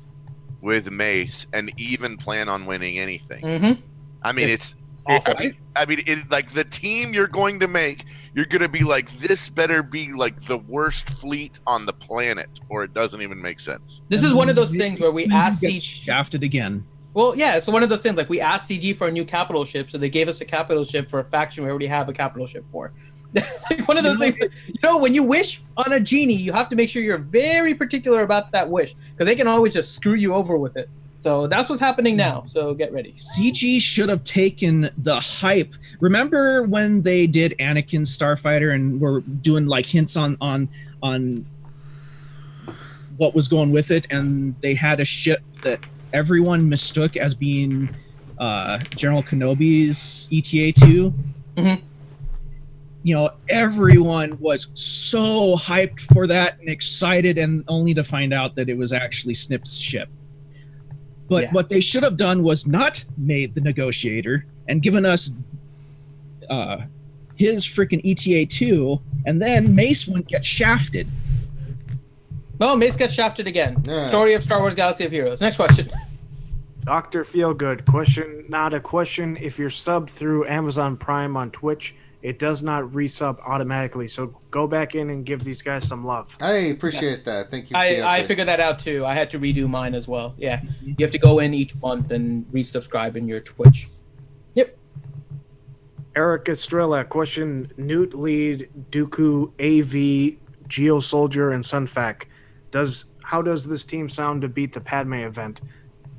Mace and even plan on winning anything? Mm-hmm. I mean, it's awful. like the team you're going to make, you're going to be like, this better be like the worst fleet on the planet, or it doesn't even make sense. This is one of those things where we asked CG shafted again. Well, yeah, it's one of those things like we asked CG for a new capital ship, so they gave us a capital ship for a faction we already have a capital ship for. It's like one of those things. When you wish on a genie, you have to make sure you're very particular about that wish because they can always just screw you over with it. So that's what's happening now. So get ready. CG should have taken the hype. Remember when they did Anakin Starfighter and were doing like hints on what was going with it, and they had a ship that everyone mistook as being General Kenobi's ETA-2. Mm-hmm. Everyone was so hyped for that and excited, and only to find out that it was actually Snip's ship. But what they should have done was not made the Negotiator and given us his freaking ETA-2, and then Mace wouldn't get shafted. No, Mace gets shafted again. Yeah. Story of Star Wars Galaxy of Heroes. Next question. Dr. Feelgood question: not a question. If you're subbed through Amazon Prime on Twitch, it does not resub automatically. So go back in and give these guys some love. I appreciate that. Thank you. For I figured that out too. I had to redo mine as well. Yeah, you have to go in each month and resubscribe in your Twitch. Yep. Eric Estrella question: Newt lead, Dooku, AV, Geo Soldier, and Sunfac. How does this team sound to beat the Padme event?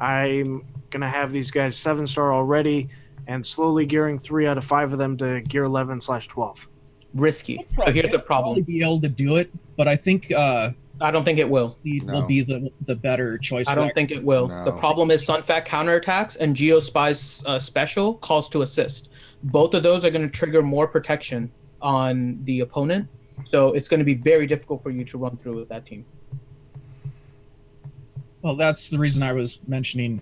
I'm gonna have these guys 7-star already, and slowly gearing 3 out of 5 of them to gear 11/12. risky. So here's the problem. Probably be able to do it, but I think I don't think it will. Lead No. will be the better choice. I don't think it will. No. The problem is Sunfac counterattacks and Geospy's special calls to assist. Both of those are going to trigger more protection on the opponent. So it's going to be very difficult for you to run through with that team. Well, that's the reason I was mentioning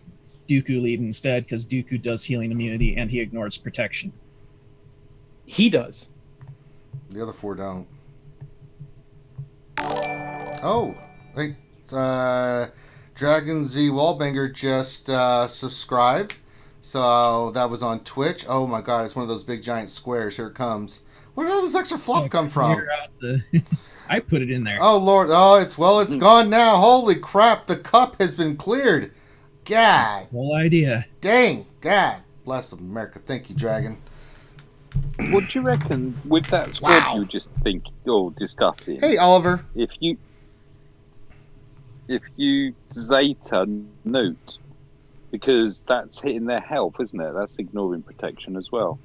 Dooku lead instead, because Dooku does healing immunity and he ignores protection. He does. The other 4 don't. Oh, hey, Dragon Z Wallbanger just subscribed. So that was on Twitch. Oh my God, it's one of those big giant squares. Here it comes. Where did all this extra fluff come from? I put it in there. Oh Lord, oh it's gone now. Holy crap, the cup has been cleared. God. That's the whole idea. Dang, God bless America. Thank you, Dragon. What do you reckon with that squad you were just discussing? Hey, Oliver. If you Zeta Newt, because that's hitting their health, isn't it? That's ignoring protection as well.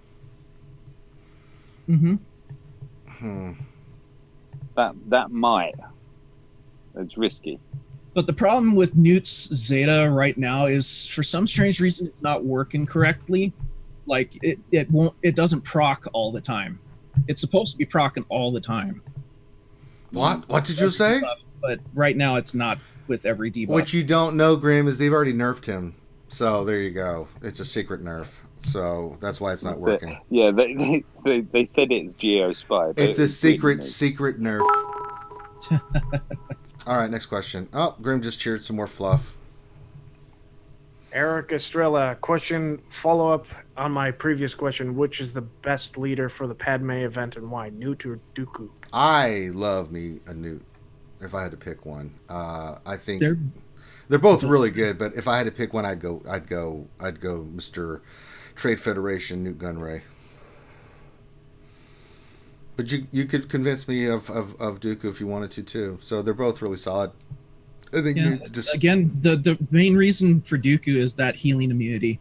Mm-hmm. That might. It's risky. But the problem with Newt's Zeta right now is, for some strange reason, it's not working correctly. Like it doesn't proc all the time. It's supposed to be procking all the time. What did you say? But right now it's not with every debuff. What you don't know, Grim, is they've already nerfed him. So there you go. It's a secret nerf. So that's why it's not working. Yeah, they said it's Geospy. It's a secret nerf. All right, next question. Oh, Grim just cheered some more fluff. Eric Estrella, question follow-up on my previous question. Which is the best leader for the Padme event and why? Newt or Dooku? I love me a Newt. If I had to pick one, I think they're both really good. But if I had to pick one, I'd go Mr. Trade Federation Newt Gunray. But you could convince me of Dooku if you wanted to too. So they're both really solid. I think again, the main reason for Dooku is that healing immunity.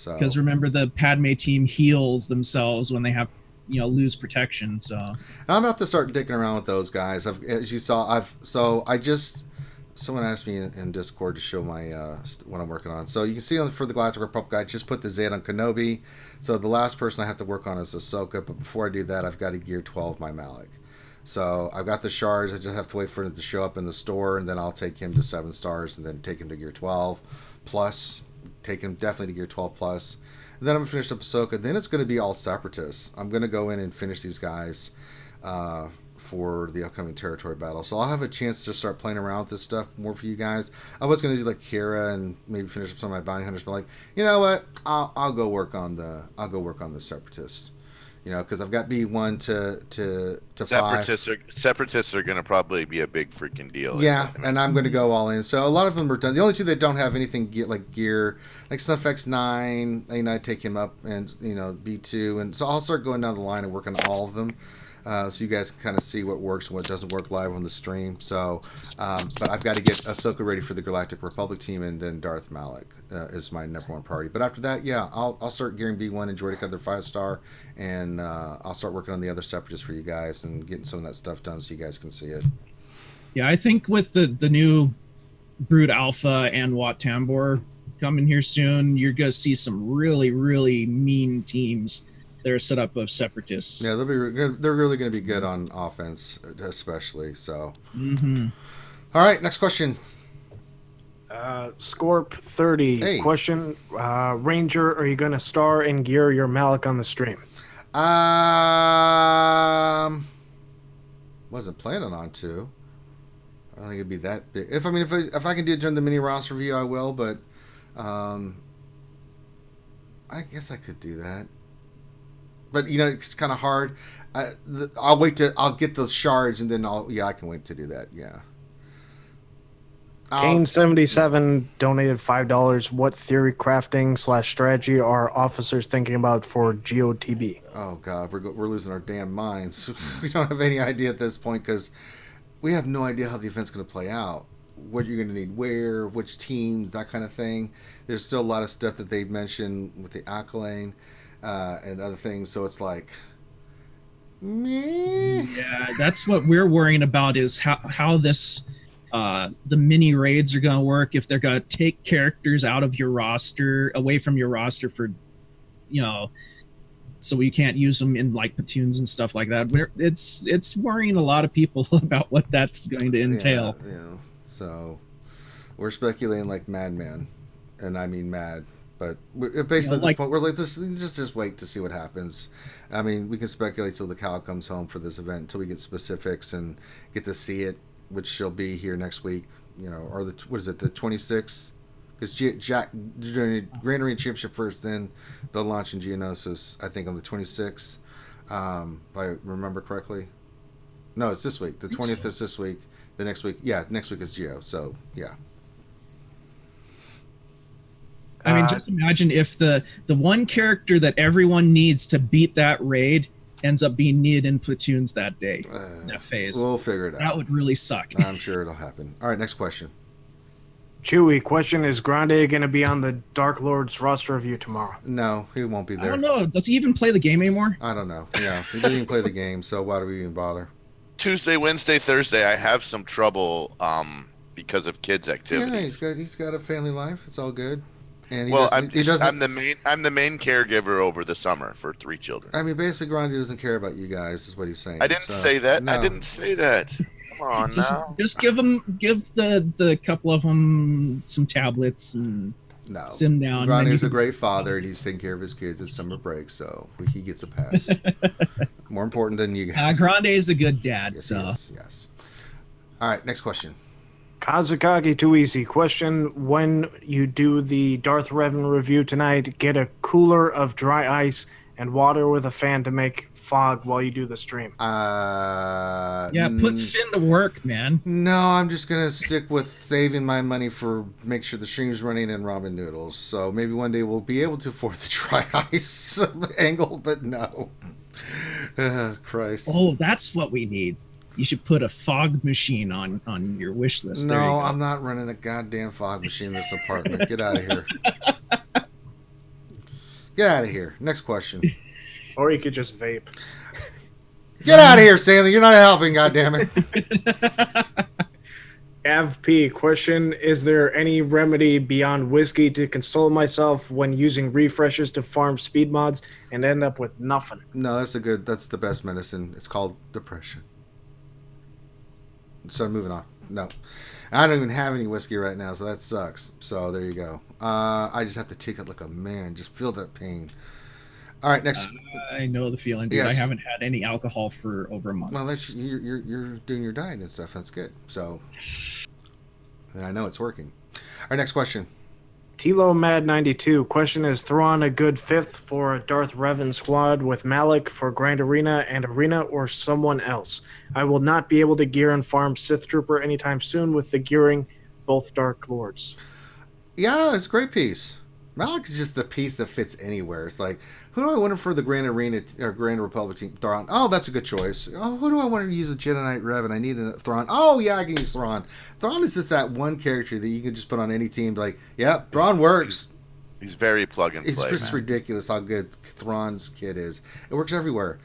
Because remember, the Padme team heals themselves when they have lose protection. So I'm about to start dicking around with those guys. As you saw, someone asked me in Discord to show my what I'm working on. So you can see for the Galactic Republic, I just put the Zeta on Kenobi. So the last person I have to work on is Ahsoka. But before I do that, I've got to gear 12 my Malik. So I've got the shards. I just have to wait for him to show up in the store, and then I'll take him to 7 stars, and then take him to gear 12 plus. Take him definitely to gear 12 plus. And then I'm gonna finish up Ahsoka. Then it's gonna be all separatists. I'm gonna go in and finish these guys for the upcoming territory battle. So I'll have a chance to start playing around with this stuff more for you guys. I was gonna do like Kira and maybe finish up some of my bounty hunters, but like, you know what? I'll go work on the separatists. Because I've got B1 to separatists 5. Separatists are going to probably be a big freaking deal. Yeah, and I'm going to go all in. So a lot of them are done. The only two that don't have anything gear, like Sunfx 9, I take him up, and B2, and so I'll start going down the line and working all of them. So you guys can kind of see what works and what doesn't work live on the stream. So, but I've got to get Ahsoka ready for the Galactic Republic team, and then Darth Malik is my #1 priority. But after that, yeah, I'll start gearing B1 and Droidic their 5-star, and I'll start working on the other separatists for you guys and getting some of that stuff done so you guys can see it. Yeah, I think with the new Brood Alpha and Wat Tambor coming here soon, you're going to see some really, really mean teams. Their setup of separatists. Yeah, they're really going to be good on offense, especially. So, All right, next question. Scorp 30 Hey. question: Ranger, are you going to star and gear your Malik on the stream? Wasn't planning on to. I don't think it'd be that big. If I can do it during the mini roster review, I will. But I guess I could do that. But it's kind of hard. I'll get those shards, and then I can wait to do that. Yeah. Kane77 donated $5. What theory crafting / strategy are officers thinking about for GOTB? Oh God, we're losing our damn minds. We don't have any idea at this point because we have no idea how the event's going to play out. What you're going to need, where, which teams, that kind of thing. There's still a lot of stuff that they've mentioned with the Accolade. And other things, so it's like Me? Yeah, that's what we're worrying about is how this the mini raids are going to work, if they're going to take characters out of your roster, away from your roster for, so you can't use them in like platoons and stuff like that. It's worrying a lot of people about what that's going to entail. Yeah. So we're speculating like madman, and I mean mad. But basically, at this point, we're like, just wait to see what happens. I mean, we can speculate till the cow comes home for this event, until we get specifics and get to see it, which she'll be here next week. Or the 26th? Because Jack doing Grand Arena Championship first, then they'll launch in Geonosis, I think, on the 26th, if I remember correctly. No, it's this week. The 20th is this week. The next week, next week is Geo. So, yeah. I mean, just imagine if the one character that everyone needs to beat that raid ends up being needed in platoons that day, that phase. We'll figure it out. That would really suck. I'm sure it'll happen. All right, next question. Chewy, question, is Grande going to be on the Dark Lord's roster review tomorrow? No, he won't be there. I don't know. Does he even play the game anymore? I don't know. Yeah, he didn't even play the game, so why do we even bother? Tuesday, Wednesday, Thursday, I have some trouble because of kids' activities. Yeah, he's got a family life. It's all good. And I'm the main caregiver over the summer for 3 children. I mean, basically, Grande doesn't care about you guys, is what he's saying. I didn't say that. No. I didn't say that. Come on now. Just give the couple of them some tablets and sit them down. Grande is a great father, and he's taking care of his kids at summer break, so he gets a pass. More important than you guys. Grande is a good dad, yes, so. Yes. All right, next question. Kazukagi, too easy. Question, when you do the Darth Revan review tonight, get a cooler of dry ice and water with a fan to make fog while you do the stream. Put Finn to work, man. No, I'm just going to stick with saving my money for make sure the stream's running in ramen noodles. So maybe one day we'll be able to afford the dry ice angle, but no. Christ. Oh, that's what we need. You should put a fog machine on your wish list. No, I'm not running a goddamn fog machine in this apartment. Get out of here. Get out of here. Next question. Or you could just vape. Get out of here, Stanley. You're not helping, goddammit. Av P, question, is there any remedy beyond whiskey to console myself when using refreshers to farm speed mods and end up with nothing? No, that's the best medicine. It's called depression. So moving on. No, I don't even have any whiskey right now, so that sucks. So there you go. I just have to take it like a man. Just feel that pain. All right, next. I know the feeling, dude. Yes. I haven't had any alcohol for over a month. Well, you're doing your diet and stuff. That's good. So, and I know it's working. All right, next question. Tilo Mad 92, question is, throw on a good 5th for a Darth Revan squad with Malik for Grand Arena and Arena or someone else. I will not be able to gear and farm Sith Trooper anytime soon with the gearing both Dark Lords. Yeah, it's a great piece. Malik is just the piece that fits anywhere. It's like, who do I want for the Grand Arena or Grand Republic team? Thrawn. Oh, that's a good choice. Oh, who do I want to use with Jedi Knight Revan? I need a Thrawn. Oh, yeah, I can use Thrawn. Thrawn is just that one character that you can just put on any team. Like, yeah, Thrawn works. He's very plug and play. It's just ridiculous how good Thrawn's kit is. It works everywhere.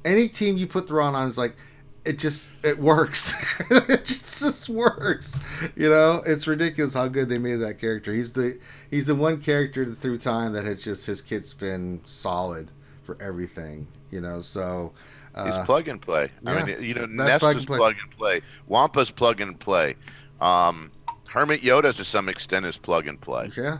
Any team you put Thrawn on is like, it works. It just works. It's ridiculous how good they made that character. He's the one character through time that has just, his kit's been solid for everything. So he's plug and play. Yeah, I mean, Nest is plug and play. Wampa's plug and play. Hermit Yoda to some extent is plug and play. Yeah.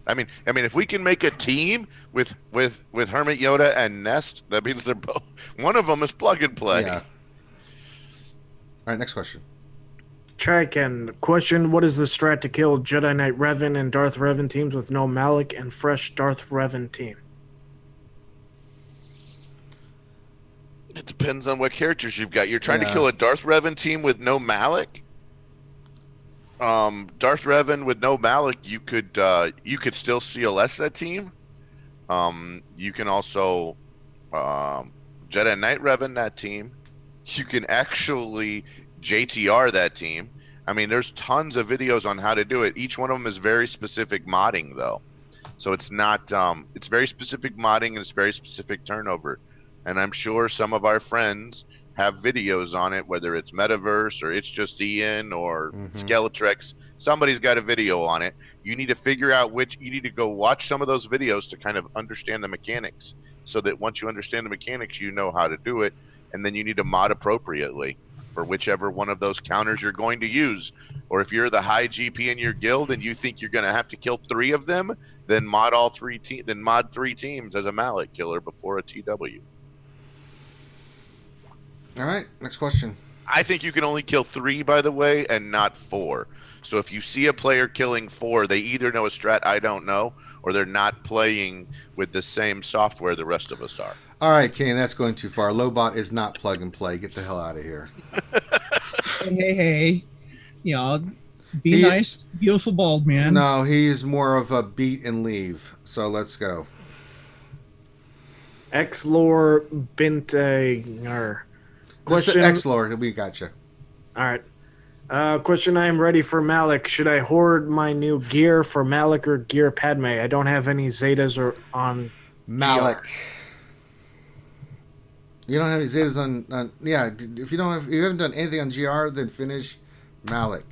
I mean, if we can make a team with Hermit Yoda and Nest, that means they're both. One of them is plug and play. Yeah. All right, next question. Triken, question, what is the strat to kill Jedi Knight Revan and Darth Revan teams with no Malik and fresh Darth Revan team? It depends on what characters you've got. You're trying to kill a Darth Revan team with no Malik? Darth Revan with no Malik, you could still CLS that team. You can also Jedi Knight Revan that team. You can actually JTR that team. I mean, there's tons of videos on how to do it. Each one of them is very specific modding, though. So it's not it's very specific modding and it's very specific turnover. and I'm sure some of our friends have videos on it, whether it's Metaverse or It's Just Ian or Skeletrex. Somebody's got a video on it. You need to figure out you need to go watch some of those videos to kind of understand the mechanics, so that once you understand the mechanics, you know how to do it, and then you need to mod appropriately for whichever one of those counters you're going to use. Or if you're the high GP in your guild and you think you're going to have to kill 3 of them, then mod 3 teams as a mallet killer before a TW. All right, next question. I think you can only kill 3, by the way, and not 4. So if you see a player killing 4, they either know a strat I don't know, or they're not playing with the same software the rest of us are. All right, Kane, that's going too far. Lobot is not plug and play. Get the hell out of here. Hey. You know, be nice, beautiful bald man. No, he's more of a beat and leave. So let's go. X-Lore Bintager. Question. X-Lore, we got you. All right. Question I am ready for Malik. Should I hoard my new gear for Malik or gear Padme? I don't have any Zetas or on Malik. GR. You don't have any Zetas on yeah, if you haven't done anything on GR, then finish Malik.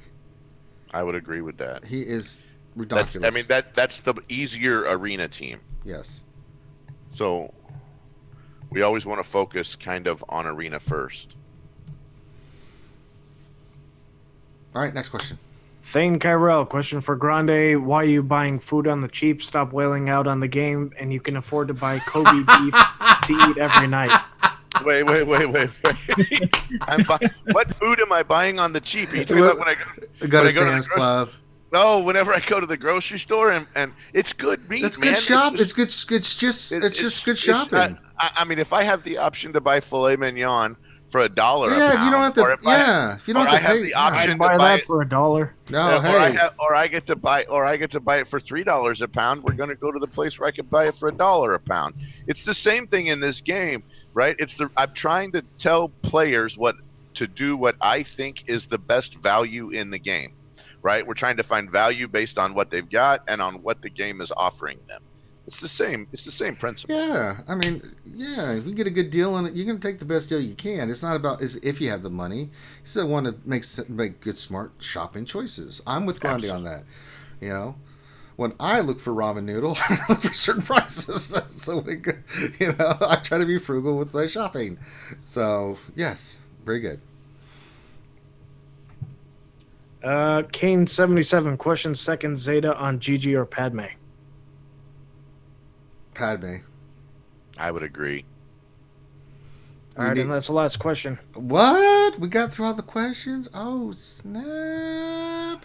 I would agree with that. He is ridiculous. That's the easier arena team. Yes. So we always want to focus kind of on arena first. All right, next question. Thane Kyrell, question for Grande. Why are you buying food on the cheap? Stop wailing out on the game, and you can afford to buy Kobe beef to eat every night. Wait. What food am I buying on the cheap? Are you talking about when I go to Sam's Club? No, whenever I go to the grocery store, and it's good meat. That's man. good shop. It's just good shopping. I mean, if I have the option to buy filet mignon for $1 a pound, if you don't have to, if you don't have to pay, the option I'd buy to buy that for $1. No, or I get to buy it for $3 a pound. We're going to go to the place where I can buy it for $1 a pound. It's the same thing in this game, right? I'm trying to tell players what to do, what I think is the best value in the game, right? We're trying to find value based on what they've got and on what the game is offering them. It's the same principle. Yeah, I mean, if you get a good deal on it, you can take the best deal you can. It's not about if you have the money. You still want to make good, smart shopping choices. I'm with Grundy on that. You know, when I look for ramen noodle, I look for certain prices. So I try to be frugal with my shopping. So yes, very good. Kane 77, question second Zeta on Gigi or Padme? Padme. I would agree. All right, and that's the last question. What? We got through all the questions? Oh, snap.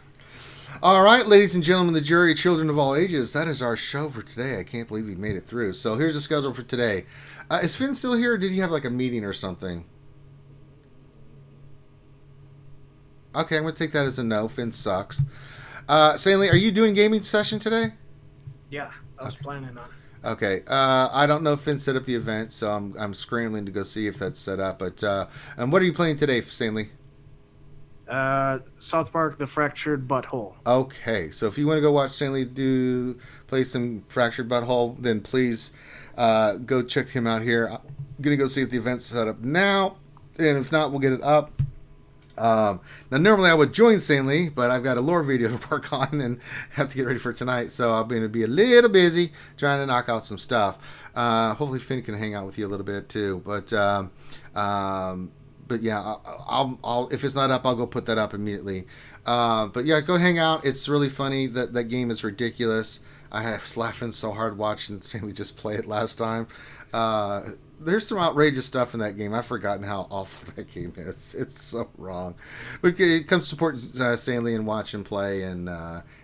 All right, ladies and gentlemen, the jury, children of all ages, that is our show for today. I can't believe we made it through. So here's the schedule for today. Is Finn still here, or did he have like a meeting or something? Okay, I'm going to take that as a no. Finn sucks. Stanley, are you doing gaming session today? Yeah, I was planning on it. Okay, I don't know if Finn set up the event, so I'm scrambling to go see if that's set up. But and what are you playing today, Stanley? South Park: The Fractured Butthole. Okay, so if you want to go watch Stanley play some Fractured Butthole, then please go check him out here. I'm gonna go see if the event's set up now, and if not, we'll get it up. Now normally I would join Stanley, but I've got a lore video to work on and have to get ready for tonight, so I'm going to be a little busy trying to knock out some stuff. Hopefully Finn can hang out with you a little bit too, but yeah, I'll if it's not up, I'll go put that up immediately. But yeah, go hang out. It's really funny. That game is ridiculous. I was laughing so hard watching Stanley just play it last time. There's some outrageous stuff in that game. I've forgotten how awful that game is. It's so wrong. But come support Stanley and watch him play and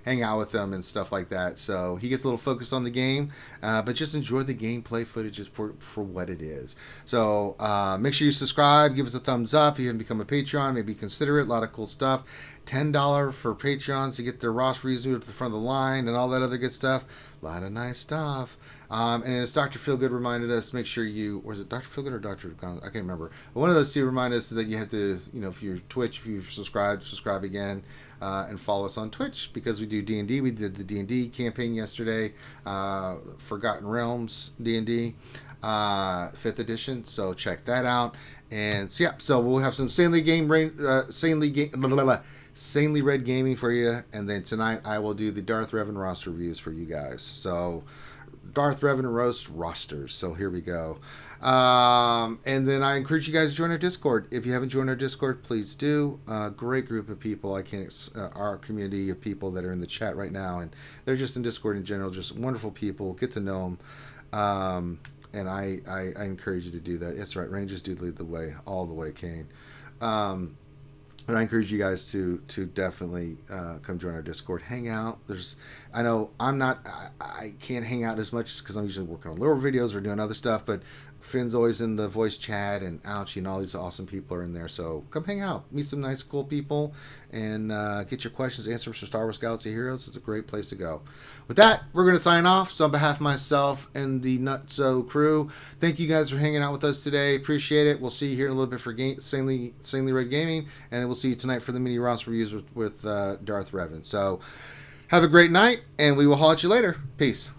hang out with him and stuff like that. So he gets a little focused on the game, but just enjoy the gameplay footage for what it is. So make sure you subscribe, give us a thumbs up. You can become a Patreon, maybe consider it. A lot of cool stuff. $10 for Patreons to get their roster moved to the front of the line and all that other good stuff. A lot of nice stuff. And as Dr. Feelgood reminded us, make sure was it Dr. Feelgood or Dr. Gon? I can't remember. But one of those two reminded us that you have to, if you're Twitch, if you subscribe again, and follow us on Twitch because we do D&D. We did the D&D campaign yesterday, Forgotten Realms D&D. 5th edition. So check that out. And so, yeah, so we'll have some Sanely Red Gaming for you. And then tonight I will do the Darth Revan roster reviews for you guys. So Darth Revan roast rosters. So here we go. And then I encourage you guys to join our Discord. If you haven't joined our Discord, please do. Great group of people. Our community of people that are in the chat right now, and they're just in Discord in general, just wonderful people. Get to know them. And I encourage you to do that. It's right. Rangers do lead the way, all the way, Kane. But I encourage you guys to definitely come join our Discord, hang out. I know I can't hang out as much because I'm usually working on lore videos or doing other stuff, but Finn's always in the voice chat, and Ouchie and all these awesome people are in there. So come hang out, meet some nice, cool people, and get your questions answered for Star Wars Galaxy Heroes. It's a great place to go. With that, we're going to sign off. So on behalf of myself and the Nutso crew, thank you guys for hanging out with us today. Appreciate it. We'll see you here in a little bit for Sanely Red Gaming, and then we'll see you tonight for the mini Ross reviews with Darth Revan. So have a great night, and we will holler at you later. Peace.